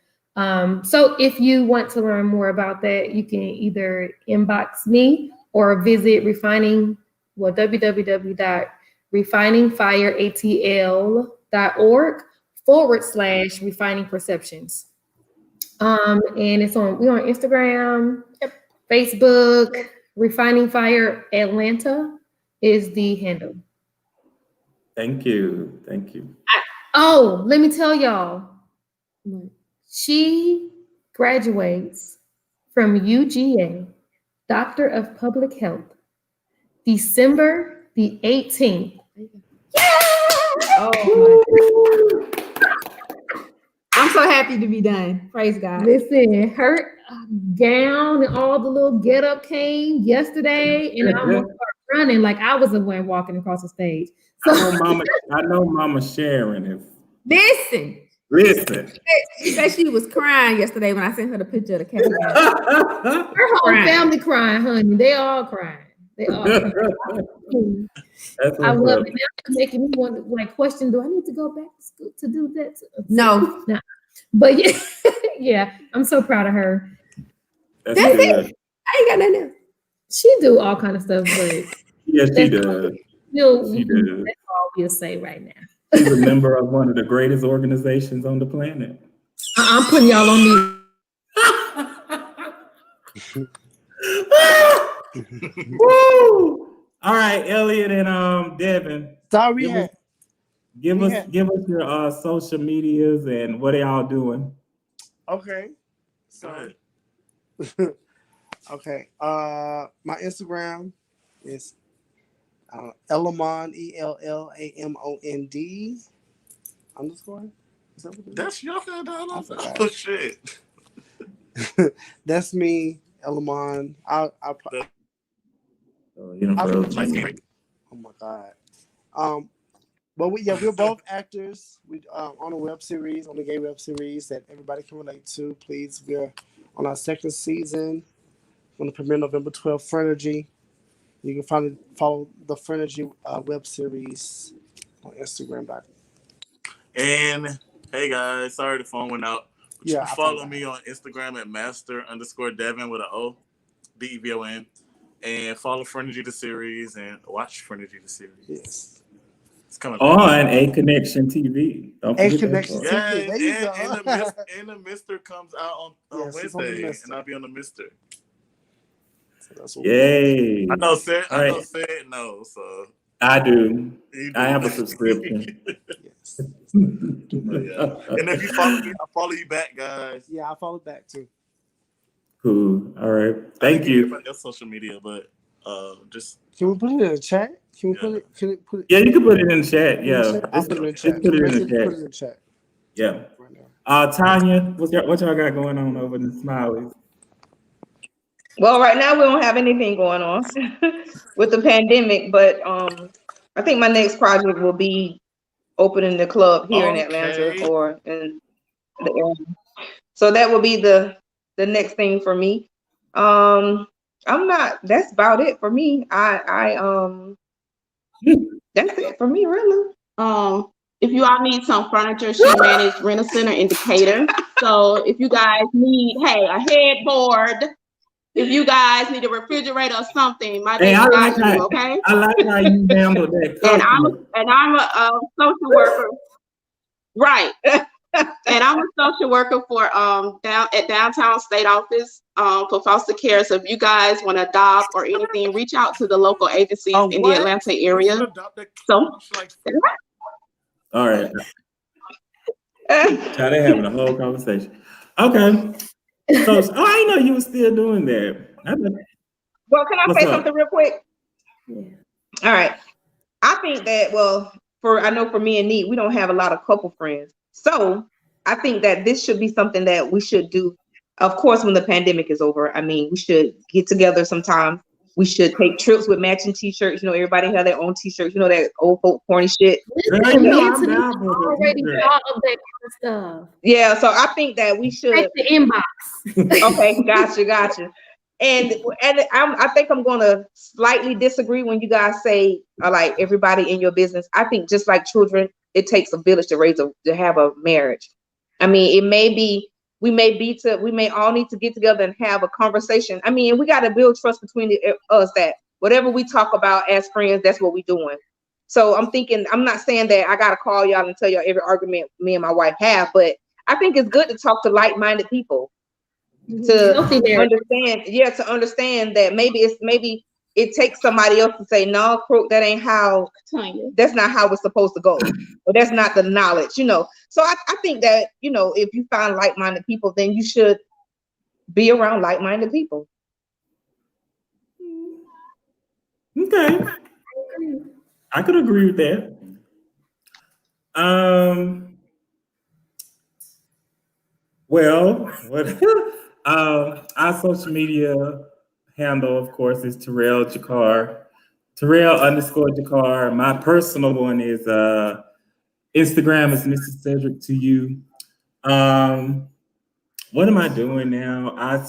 So if you want to learn more about that, you can either inbox me or visit www.refiningfireatl.org/refining perceptions. And we're on Instagram, Facebook. Refining Fire Atlanta is the handle. Thank you. Thank you. Let me tell y'all. She graduates from UGA, Doctor of Public Health, December the 18th. Oh, I'm so happy to be done. Praise God. Listen, her gown and all the little get up came yesterday, and I almost started running like I was the one walking across the stage. So I know Mama Sharon is. Listen. She said she was crying yesterday when I sent her the picture of the cat. Her whole family crying, honey. They all crying. They all crying. I love it. Now it's making me want to question, do I need to go back to school to do that? No. But yeah, yeah, I'm so proud of her. That's it. I ain't got nothing else. She do all kind of stuff, but yes, she does. She does. That's all we'll say right now. She's a member of one of the greatest organizations on the planet. I'm putting y'all on mute. Woo! All right, Elliot and Devin. Sorry, give us your social medias and what are y'all doing. Okay. So okay. My Instagram is Elamond ELLAMOND _ That's your handle. Oh shit. That's me, Elamond. I'll oh my God. But we're both actors. We on a web series, on a gay web series that everybody can relate to. Please, we're on our second season. On the premiere November 12th, Frenergy. You can follow the Frenergy web series on Instagram. And hey guys, sorry the phone went out. But you Yeah, can follow me on Instagram at master_Devin with an O, DEVON. And follow Frenergy the series and watch Frenergy the series. Yes. It's coming on A Connection TV. Don't forget Connection that. Yeah, TV. There you go. and the Mister comes out on Yes, he's on the Wednesday, Mister. and I'll be on the Mister. So that's what Yay. I know Sid. All I know right. Sid. No, so I do. you I do. have a subscription. Yes. Yeah. And if you follow me, I'll follow you back, guys. Yeah, I follow back too. Cool. All right. I Thank can you. give your social media, but just Can we put it in the chat? Can we put it? Can it put it? Yeah, you can put it in the chat. Yeah. I'll put it in the chat. Just put it in the Put it in chat. the chat. Yeah. Tanya, what y'all got going on over in the Smileys? Well, right now we don't have anything going on with the pandemic, but I think my next project will be opening the club here in Atlanta or in the area. So that will be the next thing for me. That's about it for me. That's it for me, really. If you all need some furniture, she managed Rent-A-Center in Decatur. So if you guys need, a headboard, if you guys need a refrigerator or something, my baby got you, okay? I like how you handled that. And I'm a social worker, right? And I'm a social worker for at Downtown State Office for foster care. So if you guys want to adopt or anything, reach out to the local agencies in the Atlanta area. So. All right. They're having a whole conversation. Okay. So, I didn't know you were still doing that. Well, can I say something real quick? Yeah. All right. I think that, I know for me and Neat, we don't have a lot of couple friends. So I think that this should be something that we should do. Of course, when the pandemic is over, we should get together sometime. We should take trips with matching t-shirts. Everybody have their own t-shirts. That old folk corny shit. Already all of that kind of stuff. Yeah, so I think that we should. Check the inbox. Okay, gotcha. And I think I'm gonna slightly disagree when you guys say like everybody in your business. I think just like children, it takes a village to have a marriage. It may be. We may all need to get together and have a conversation. We got to build trust between us that whatever we talk about as friends, that's what we're doing. So I'm not saying that I got to call y'all and tell y'all every argument me and my wife have, but I think it's good to talk to like-minded people to understand that maybe it takes somebody else to say, no, Crook, that's not how it's supposed to go. Or that's not the knowledge, So I think that, if you find like-minded people, then you should be around like-minded people. Okay. I could agree with that. Our social media handle, of course, is Terrell Jakar. Terrell_Jakar. My personal one is Instagram is Mr. Cedric to you. What am I doing now? I'm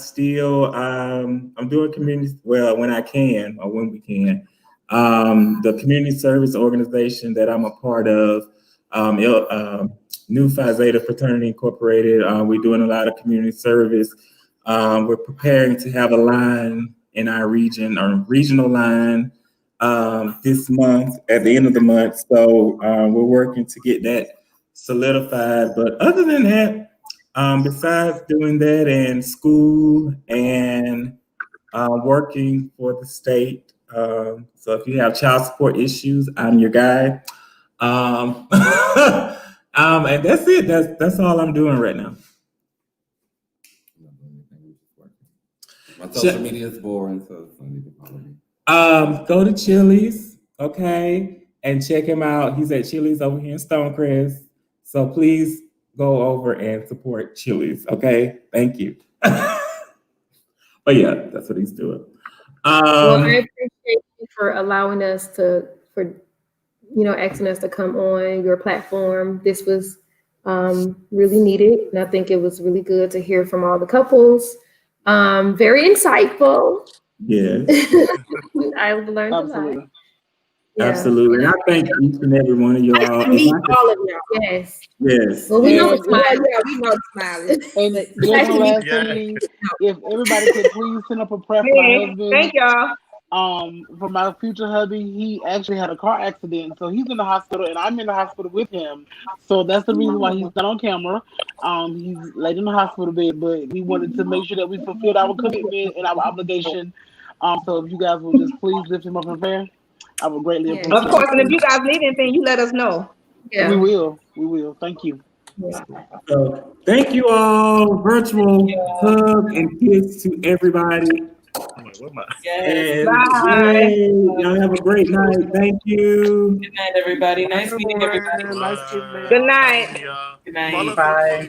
doing community, when I can or when we can. The community service organization that I'm a part of, New Phi Zeta Fraternity Incorporated. We're doing a lot of community service. We're preparing to have a line in our region, our regional line, this month, at the end of the month. So we're working to get that solidified. But other than that, besides doing that and school and working for the state, so if you have child support issues, I'm your guy. And that's it. That's all I'm doing right now. My social media is boring, so it's funny to follow me. Go to Chili's, okay, and check him out. He's at Chili's over here in Stonecrest. So please go over and support Chili's, okay? Thank you. But yeah, that's what he's doing. Well, I appreciate you for allowing us asking us to come on your platform. This was really needed, and I think it was really good to hear from all the couples. Very insightful. Yes. I've learned a lot. Absolutely. Yeah. Absolutely. And I thank each and every one of y'all. Nice to If meet I could- all of y'all. Yes. Yes. Well, we know And the smile. We know the smiling. And But just nice one to meet last thing, if everybody could please send up a prayer for my Man, husband. thank y'all. For my future hubby, he actually had a car accident, so he's in the hospital, and I'm in the hospital with him. So that's the reason why he's not on camera. He's laid in the hospital bed, but we wanted to make sure that we fulfilled our commitment and our obligation. So if you guys will just please lift him up in prayer, I would greatly appreciate it. Of course, and if you guys need anything, you let us know. Yeah. We will. We will. Thank you. So thank you all. Virtual hug and kiss to everybody. And Bye. yay, y'all have a great night. Thank you. Good night, everybody. Nice meeting everybody. Nice meeting you. Good night. Good night. Bye.